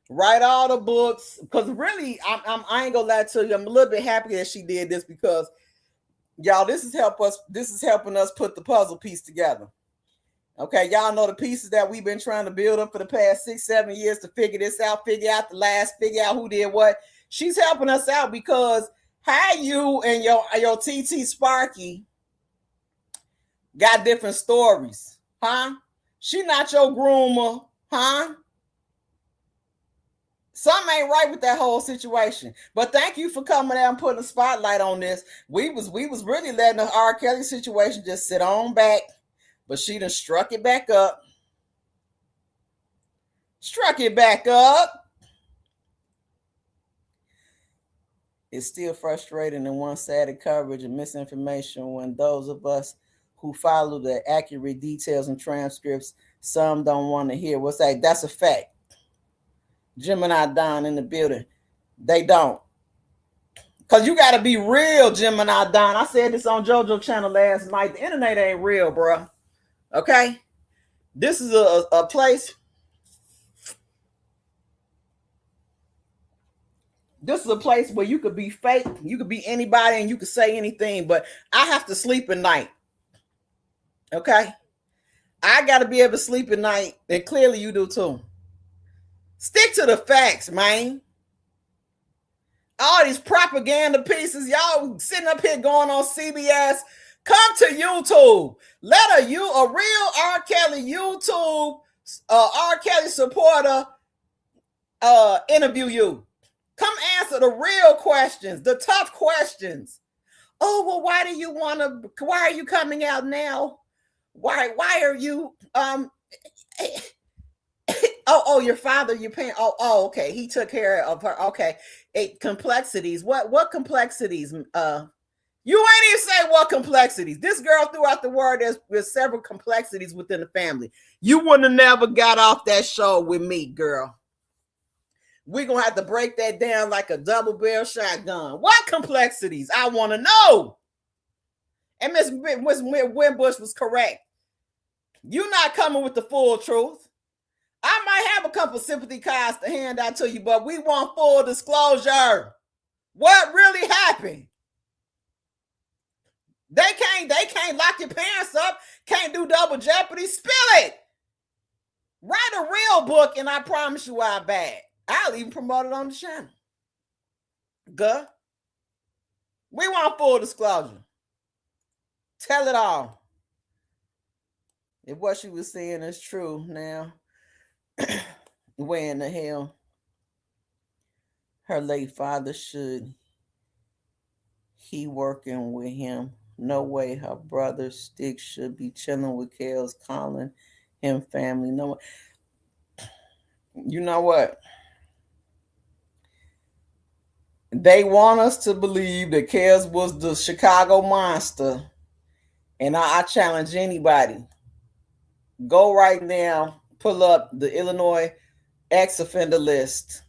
write all the books. Because really, I ain't gonna lie to you. I'm a little bit happy that she did this because, y'all, this is helping us put the puzzle piece together. Okay, y'all know the pieces that we've been trying to build up for the past 6-7 years to figure this out, figure out the last, figure out who did what. She's helping us out because how you and your TT Sparky got different stories, huh? She not your groomer, huh? Something ain't right with that whole situation. But thank you for coming out and putting a spotlight on this. We was really letting the R.Kelly situation just sit on back, but she done struck it back up. Struck it back up. It's still frustrating and one-sided coverage and misinformation when those of us who follow the accurate details and transcripts, some don't want to hear what's that. That's a fact. Gemini Don in the building. They don't. Because you got to be real, Gemini Don. I said this on JoJo channel last night. The internet ain't real, bro. Okay? This is a place. This is a place where you could be fake. You could be anybody and you could say anything. But I have to sleep at night. Okay? I got to be able to sleep at night, and clearly you do too. Stick to the facts, man. All these propaganda pieces, y'all sitting up here going on CBS. Come to YouTube. Let a real R.Kelly YouTube, R.Kelly supporter interview you. Come answer the real questions, the tough questions. Oh, well, why are you coming out now? Why are you oh, your father, your parent. Oh, okay. He took care of her. Okay. Complexities. What complexities? You ain't even say what complexities. This girl threw out the word there's several complexities within the family. You wouldn't have never got off that show with me, girl. We're gonna have to break that down like a double barrel shotgun. What complexities? I want to know. And Miss Winbush was correct. You're not coming with the full truth. I might have a couple sympathy cards to hand out to you, but we want full disclosure. What really happened? They can't lock your parents up, can't do double jeopardy. Spill it. Write a real book, and I promise you I'll buy it. I'll even promote it on the channel. Good. We want full disclosure. Tell it all. If what she was saying is true now, where in the hell her late father should he working with him? No way her brother Stick should be chilling with KELLS, calling him family. No, you know what? They want us to believe that KELLS was the Chicago monster, and I challenge anybody. Go right now, pull up the Illinois ex-offender list,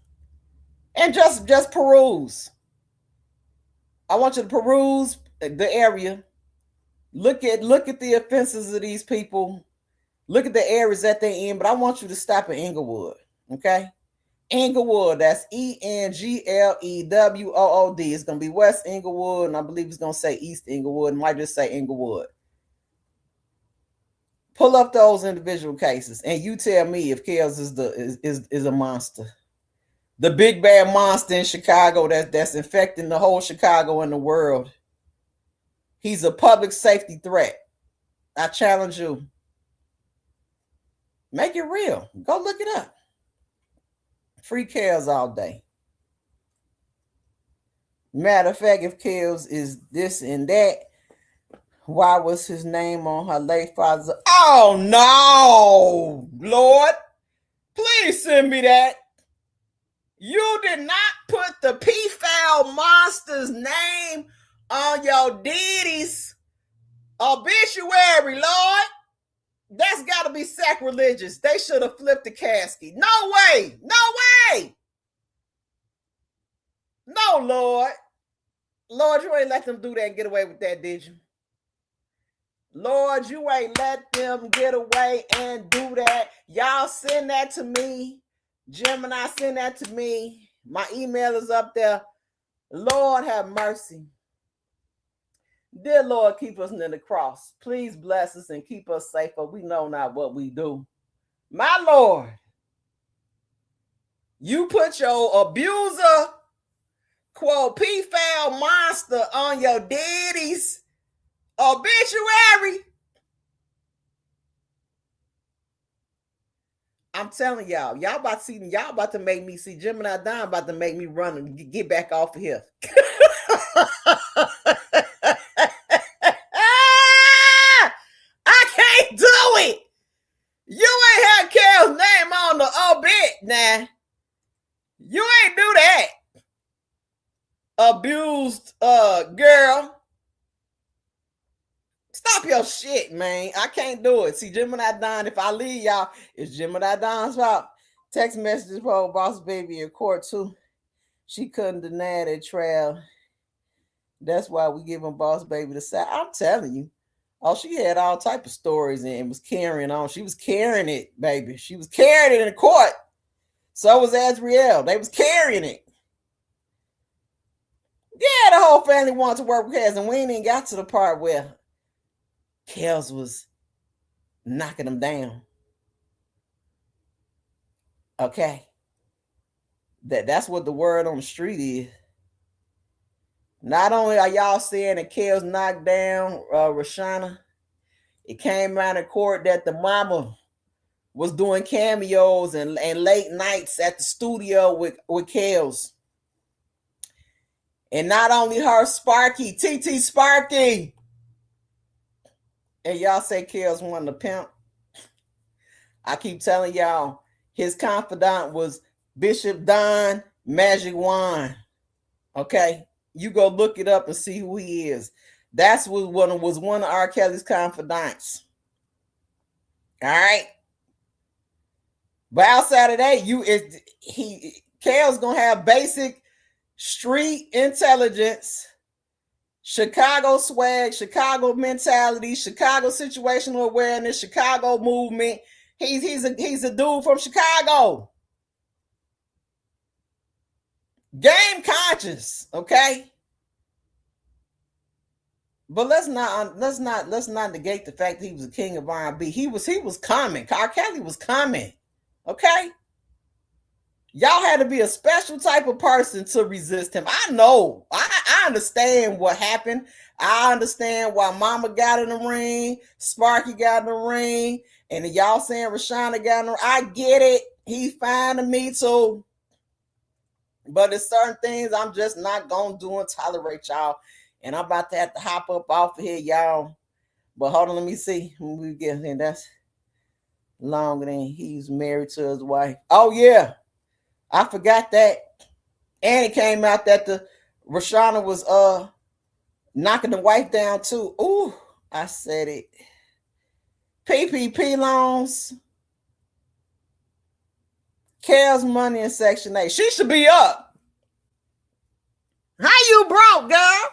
and just peruse. I want you to peruse the area. Look at the offenses of these people. Look at the areas that they're in, but I want you to stop at Englewood. Okay? Englewood, that's Englewood. It's going to be West Englewood, and I believe it's going to say East Englewood. It might just say Englewood. Pull up those individual cases, and you tell me if KELLS is a monster. The big bad monster in Chicago that's infecting the whole Chicago and the world. He's a public safety threat. I challenge you. Make it real. Go look it up. Free KELLS all day. Matter of fact, if KELLS is this and that, why was his name on her late father's? Oh no, Lord. Please send me that. You did not put the P-Foul monster's name on your daddy's obituary, Lord. That's got to be sacrilegious. They should have flipped the casket. No way. No way. No, Lord. Lord, you ain't let them do that and get away with that, did you? Lord, you ain't let them get away and do that. Y'all send that to me. Gemini, send that to me. My email is up there. Lord, have mercy. Dear Lord, keep us near the cross. Please bless us and keep us safe, for we know not what we do. My Lord, you put your abuser, quote, P-Foul monster on your daddy's obituary. I'm telling y'all about to make me see Gemini Don about to make me run and get back off of here. I can't do it. You ain't have KELLS' name on the obit now. You ain't do that. Abused girl. Stop your shit, man. I can't do it. See, Gemini Don, if I leave y'all, it's Gemini Don's fault. Text messages for Boss Baby in court, too. She couldn't deny that trial. That's why we give him Boss Baby the side. I'm telling you. Oh, she had all type of stories and was carrying on. She was carrying it, baby. She was carrying it in court. So was Azriel. They was carrying it. Yeah, the whole family wanted to work with KELLS, and we ain't even got to the part where KELLS was knocking them down. Okay. That's what the word on the street is. Not only are y'all saying that KELLS knocked down Rashana, it came out in court that the mama was doing cameos and late nights at the studio with KELLS. And not only her, Sparky, TT Sparky. And y'all say KELLS wanted to pimp. I keep telling y'all, his confidant was Bishop Don Magic Wand. Okay? You go look it up and see who he is. That's what was one of R.Kelly's confidants. All right? But outside of that, KELLS gonna have basic street intelligence, Chicago swag, Chicago mentality, Chicago situational awareness, Chicago movement. He's a dude from Chicago. Game conscious, okay? But let's not negate the fact that he was a king of R&B. He was coming. R.Kelly was coming. Okay? Y'all had to be a special type of person to resist him. I know. I understand what happened. I understand why Mama got in the ring, Sparky got in the ring, and y'all saying Rashana got in the ring. I get it. He's fine to me too. But there's certain things I'm just not going to do and tolerate, y'all. And I'm about to have to hop up off of here, y'all. But hold on, let me see. When we get in, that's longer than he's married to his wife. Oh, yeah. I forgot that. And it came out that the Rashana was knocking the wife down too. Ooh, I said it. PPP loans. KELLS money in Section 8. She should be up. How you broke, girl?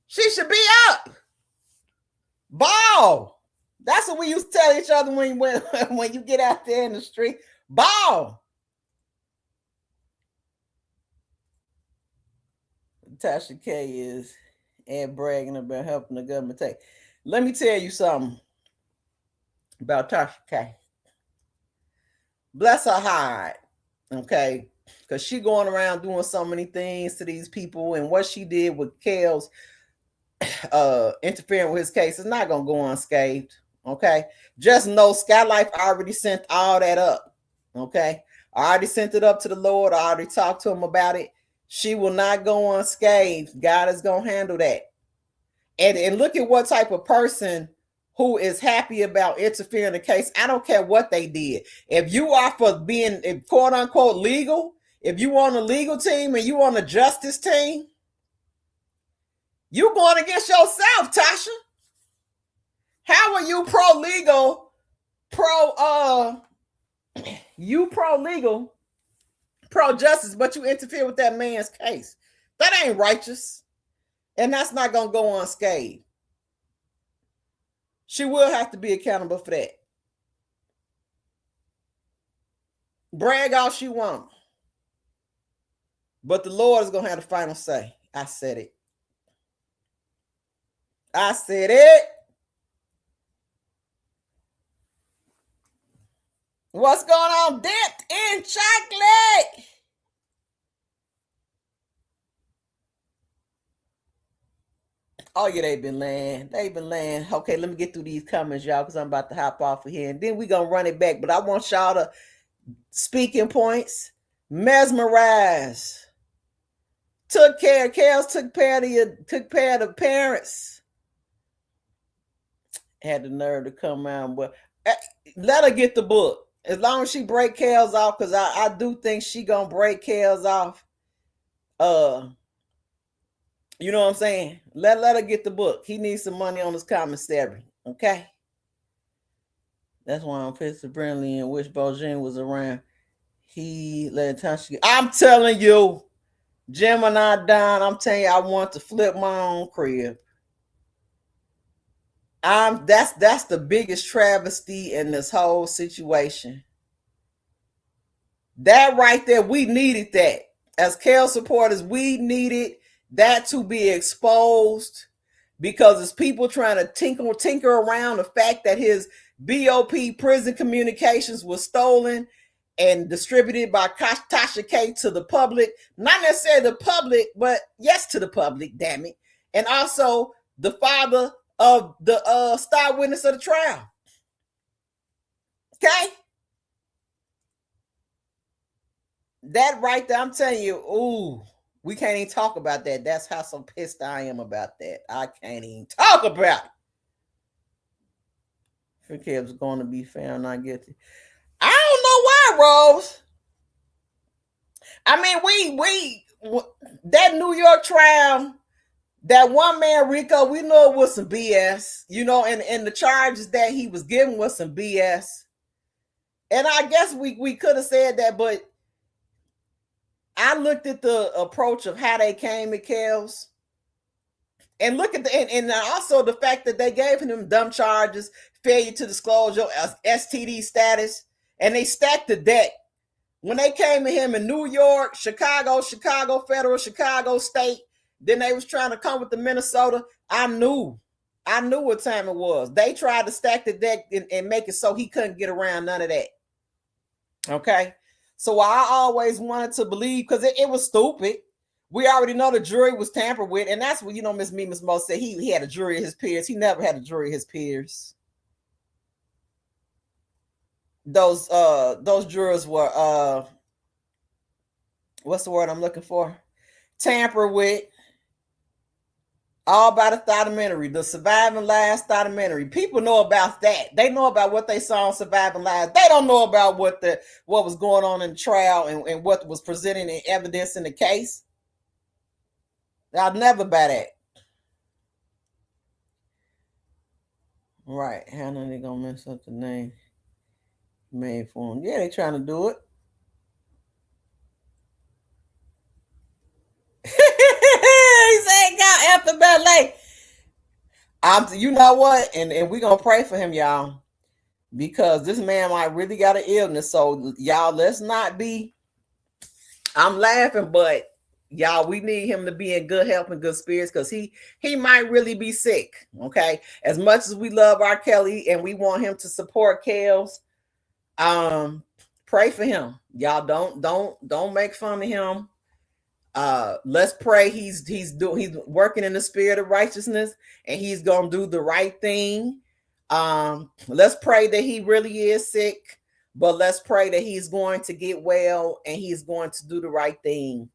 She should be up. Ball. That's what we used to tell each other when you get out there in the street. Ball. Tasha K is and bragging about helping the government take. Let me tell you something about Tasha K. Bless her heart, okay? Because she going around doing so many things to these people, and what she did with KELLS interfering with his case is not going to go unscathed, okay? Just know Skyye Lyfe already sent all that up, okay? I already sent it up to the Lord. I already talked to him about it. She will not go unscathed. God is going to handle that. And look at what type of person who is happy about interfering in the case. I don't care what they did. If you are for being quote unquote legal, if you on a legal team and you on a justice team, you going against yourself, Tasha. How are you pro-legal, pro-justice, but you interfere with that man's case? That ain't righteous. And that's not going to go unscathed. She will have to be accountable for that. Brag all she wants. But the Lord is going to have the final say. I said it. I said it. What's going on? Dipped in chocolate. Oh, yeah, they've been laying. Okay, let me get through these comments, y'all, because I'm about to hop off of here. And then we're going to run it back. But I want y'all to speaking points. Mesmerize. Took care. KELLS took care of the parents. Had the nerve to come out. But let her get the book. As long as she break KELLS off, because I do think she going to break KELLS off. You know what I'm saying? Let her get the book. He needs some money on his commissary. Okay? That's why I'm pissed at Brindley and wish Bojin was around. He let Tasha. I'm telling you, Gemini Don, I'm telling you, I want to flip my own crib. That's the biggest travesty in this whole situation. That right there, we needed that. As KELLS supporters, we needed that to be exposed, because it's people trying to tinker around the fact that his BOP prison communications was stolen and distributed by Tasha K to the public. Not necessarily the public, but yes, to the public, damn it. And also the father of the star witness of the trial. Okay? That right there, I'm telling you, ooh, we can't even talk about that. That's how so pissed I am about that. I can't even talk about it. KELLS going to be found not guilty. I don't know why, Rose. I mean, we that New York trial, that one man Rico, we know it was some BS, and the charges that he was given was some BS. And I guess we could have said that, but I looked at the approach of how they came at KELLS, and look at and also the fact that they gave him dumb charges, failure to disclose your STD status, and they stacked the deck. When they came at him in New York, Chicago Federal, Chicago State, then they was trying to come with the Minnesota. I knew what time it was. They tried to stack the deck and make it so he couldn't get around none of that. Okay? So I always wanted to believe, because it was stupid. We already know the jury was tampered with, and that's what, Miss Mo said he had a jury of his peers. He never had a jury of his peers. Those jurors were what's the word I'm looking for? Tamper with. All about a documentary, the Surviving Lives documentary. People know about that. They know about what they saw on Surviving Lives. They don't know about what was going on in the trial and what was presented in evidence in the case. I'll never buy that. Right. How are they gonna mess up the name made for them? Yeah, they trying to do it. He said got after ballet. You know what? And we're gonna pray for him, y'all, because this man might really got an illness. So y'all, let's not be. I'm laughing, but y'all, we need him to be in good health and good spirits, because he might really be sick. Okay, as much as we love R.Kelly and we want him to support KELLS, pray for him, y'all. Don't make fun of him. Let's pray he's working in the spirit of righteousness, and he's gonna do the right thing. Let's pray that he really is sick, but let's pray that he's going to get well and he's going to do the right thing.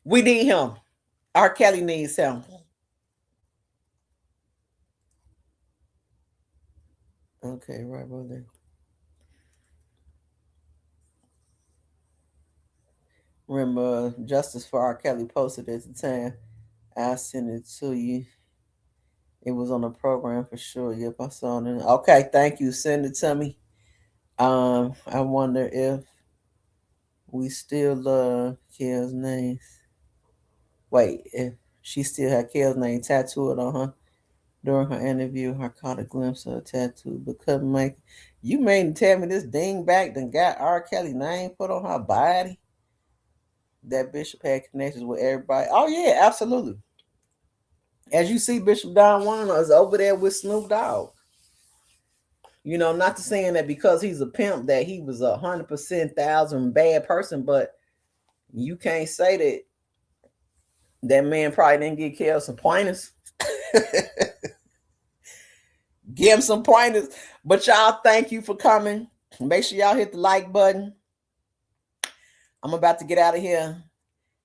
We need him. R.Kelly needs him. Okay, right about there. Remember, Justice for R.Kelly posted at the time. I sent it to you. It was on the program for sure. Yep, I saw it. Okay, thank you. Send it to me. I wonder if we still love KELLS' names. Wait, if she still had KELLS' name tattooed on her during her interview, I caught a glimpse of a tattoo, but couldn't make. You made tell me this dingback done got R.Kelly name put on her body. That Bishop had connections with everybody. Oh yeah, absolutely. As you see, Bishop Don Juan is over there with Snoop Dogg. Not to saying that because he's a pimp that he was 100% thousand bad person, but you can't say that man probably didn't get KELLS some pointers. Give him some pointers. But y'all, thank you for coming. Make sure y'all hit the like button. I'm about to get out of here,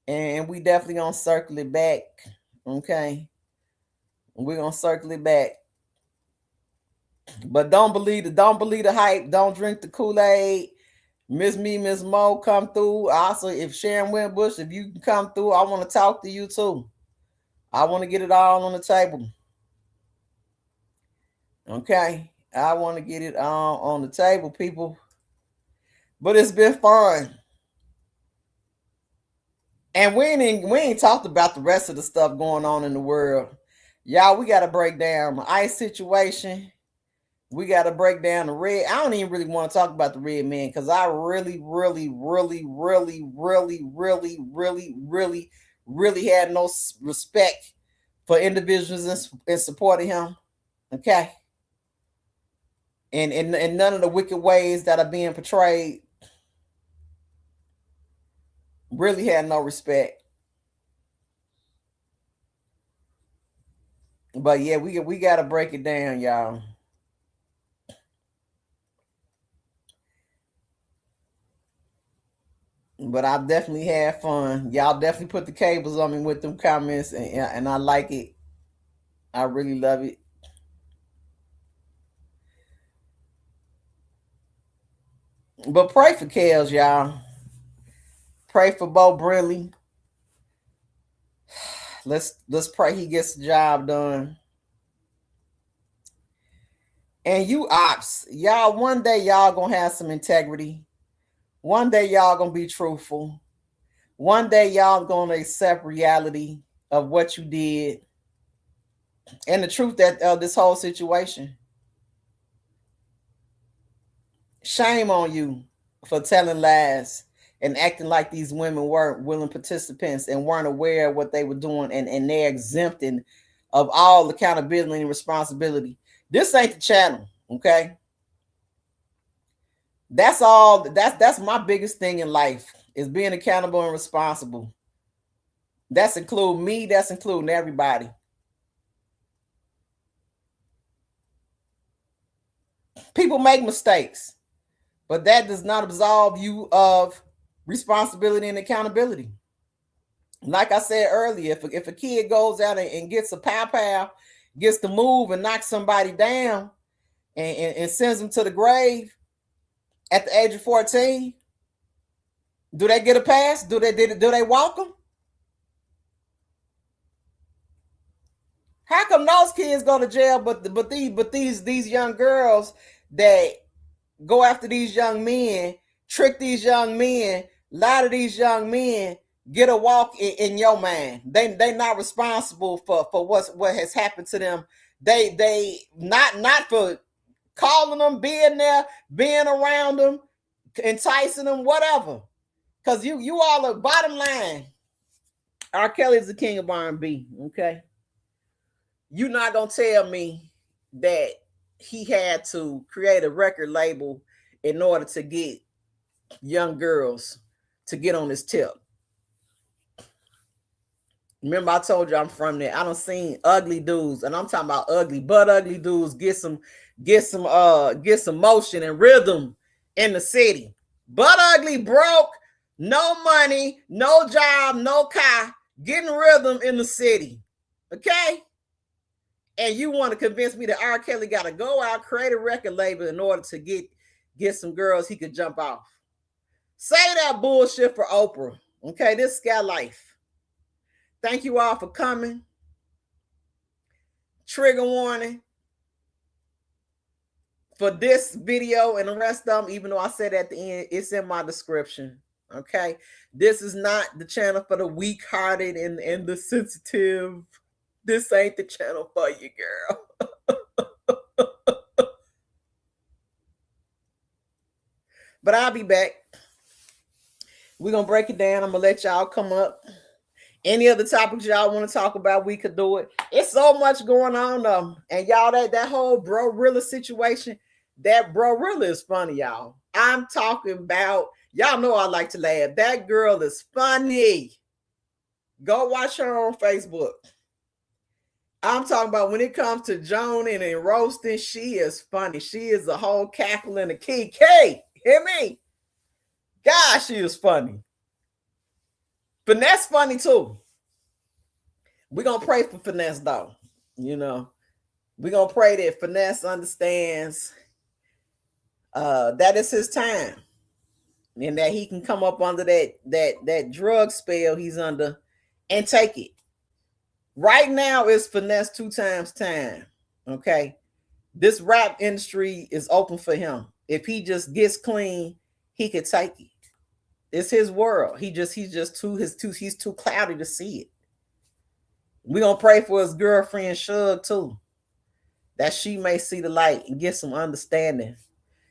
and we definitely gonna circle it back. Okay, we're gonna circle it back. But don't believe the hype. Don't drink the Kool-Aid. Miss Mo, come through. Also, if Sharon Winbush, if you can come through, I want to talk to you too. I want to get it all on the table. Okay, I want to get it all on the table, people. But it's been fun. And we ain't talked about the rest of the stuff going on in the world. Y'all, we got to break down the ICE situation. We got to break down the red. I don't even really want to talk about the red man, because I really had no respect for individuals in supporting him. Okay. And none of the wicked ways that are being portrayed really had no respect. But yeah, we gotta break it down, y'all. But I definitely had fun. Y'all definitely put the cables on me with them comments, and I like it. I really love it. But pray for KELLS, y'all. Pray for Bo Brinley. Let's pray he gets the job done. And you ops, y'all, one day y'all gonna have some integrity. One day y'all gonna be truthful. One day y'all gonna accept reality of what you did and the truth that this whole situation. Shame on you for telling lies and acting like these women weren't willing participants and weren't aware of what they were doing, and they're exempting of all accountability and responsibility. This ain't the channel, okay? That's all. That's my biggest thing in life is being accountable and responsible. That's including me. That's including everybody. People make mistakes, but that does not absolve you of responsibility and accountability. Like I said earlier, if a kid goes out and gets a pow, gets to move and knocks somebody down and sends them to the grave at the age of 14, do they get a pass? Do they walk them? How come those kids go to jail, but these young girls that go after these young men, trick these young men, lie to these young men, get a walk in your mind? They not responsible for what has happened to them. They not for calling them, being there, being around them, enticing them, whatever. Because you all are bottom line. R.Kelly is the king of R&B, okay? You're not gonna tell me that he had to create a record label in order to get young girls to get on his tip. Remember, I told you I'm from there. I done seen ugly dudes, and I'm talking about ugly, but ugly dudes get some motion and rhythm in the city. But ugly, broke, no money, no job, no car, getting rhythm in the city. Okay? And you want to convince me that R. Kelly got to go out, create a record label in order to get some girls he could jump off. Say that bullshit for Oprah. Okay, this is Skyye Lyfe. Thank you all for coming. Trigger warning for this video and the rest of them, even though I said at the end, it's in my description. Okay, this is not the channel for the weak-hearted and the sensitive. This ain't the channel for you, girl. But I'll be back. We're going to break it down. I'm going to let y'all come up. Any other topics y'all want to talk about, we could do it. It's so much going on, and y'all, that whole Bro-Rilla situation, that Bro-Rilla is funny, y'all. I'm talking about, y'all know I like to laugh. That girl is funny. Go watch her on Facebook. I'm talking about when it comes to joning and roasting, she is funny. She is a whole cackle and a key. K, hear me? Gosh, she is funny. Finesse funny too. We're going to pray for Finesse though. You know, we're going to pray that Finesse understands that it's his time. And that he can come up under that drug spell he's under and take it. Right now, it's Finesse 2 times time. Okay. This rap industry is open for him. If he just gets clean, he could take it. It's his world. He's too cloudy to see it. We're gonna pray for his girlfriend Shug too, that she may see the light and get some understanding.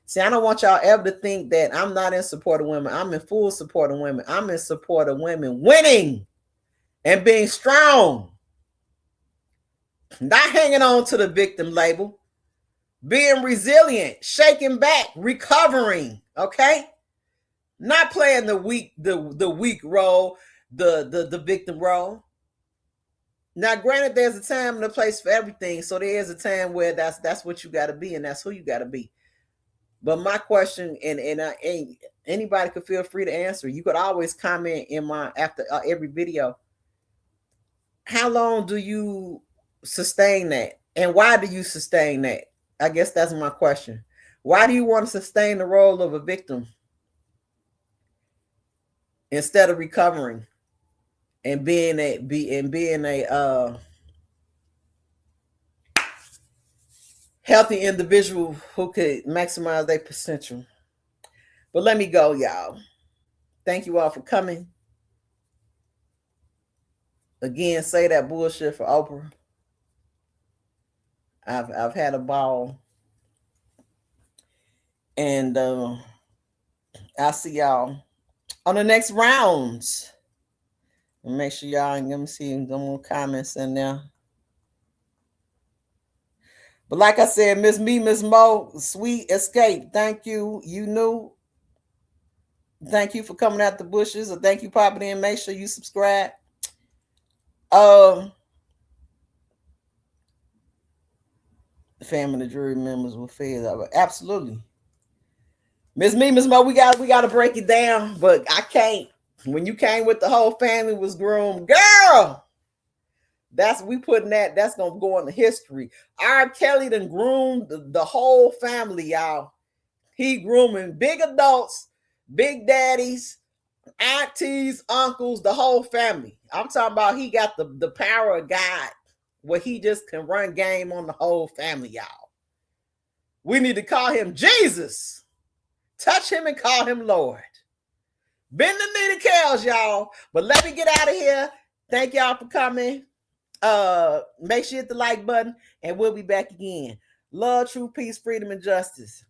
See, I don't want y'all ever to think that I'm not in support of women. I'm in full support of women. I'm in support of women winning and being strong. Not hanging on to the victim label. Being resilient, shaking back, recovering, okay? Not playing the weak role, the victim role. Now, granted, there's a time and a place for everything. So there is a time where that's what you got to be, and that's who you got to be. But my question, and anybody could feel free to answer. You could always comment in my after every video. How long do you sustain that, and why do you sustain that? I guess that's my question. Why do you want to sustain the role of a victim instead of recovering and being a healthy individual who could maximize their potential? But let me go, y'all. Thank you all for coming. Again, say that bullshit for Oprah. I've had a ball. And I'll see y'all on the next rounds. And make sure y'all, let me see some more comments in there. But like I said, Miss Mo, sweet escape. Thank you. You knew. Thank you for coming out the bushes. Or thank you popping in. Make sure you subscribe. The family jury members were fed. Absolutely. Miss Mo, we gotta break it down, but I can't. When you came with the whole family was groomed, girl. That's gonna go into history. R.Kelly done groomed the whole family, y'all. He grooming big adults, big daddies, aunties, uncles, the whole family. I'm talking about he got the power of God where he just can run game on the whole family, y'all. We need to call him Jesus. Touch him and call him Lord. Bend the knee to KELLS, y'all. But let me get out of here. Thank y'all for coming. Make sure you hit the like button, and we'll be back again. Love, truth, peace, freedom, and justice.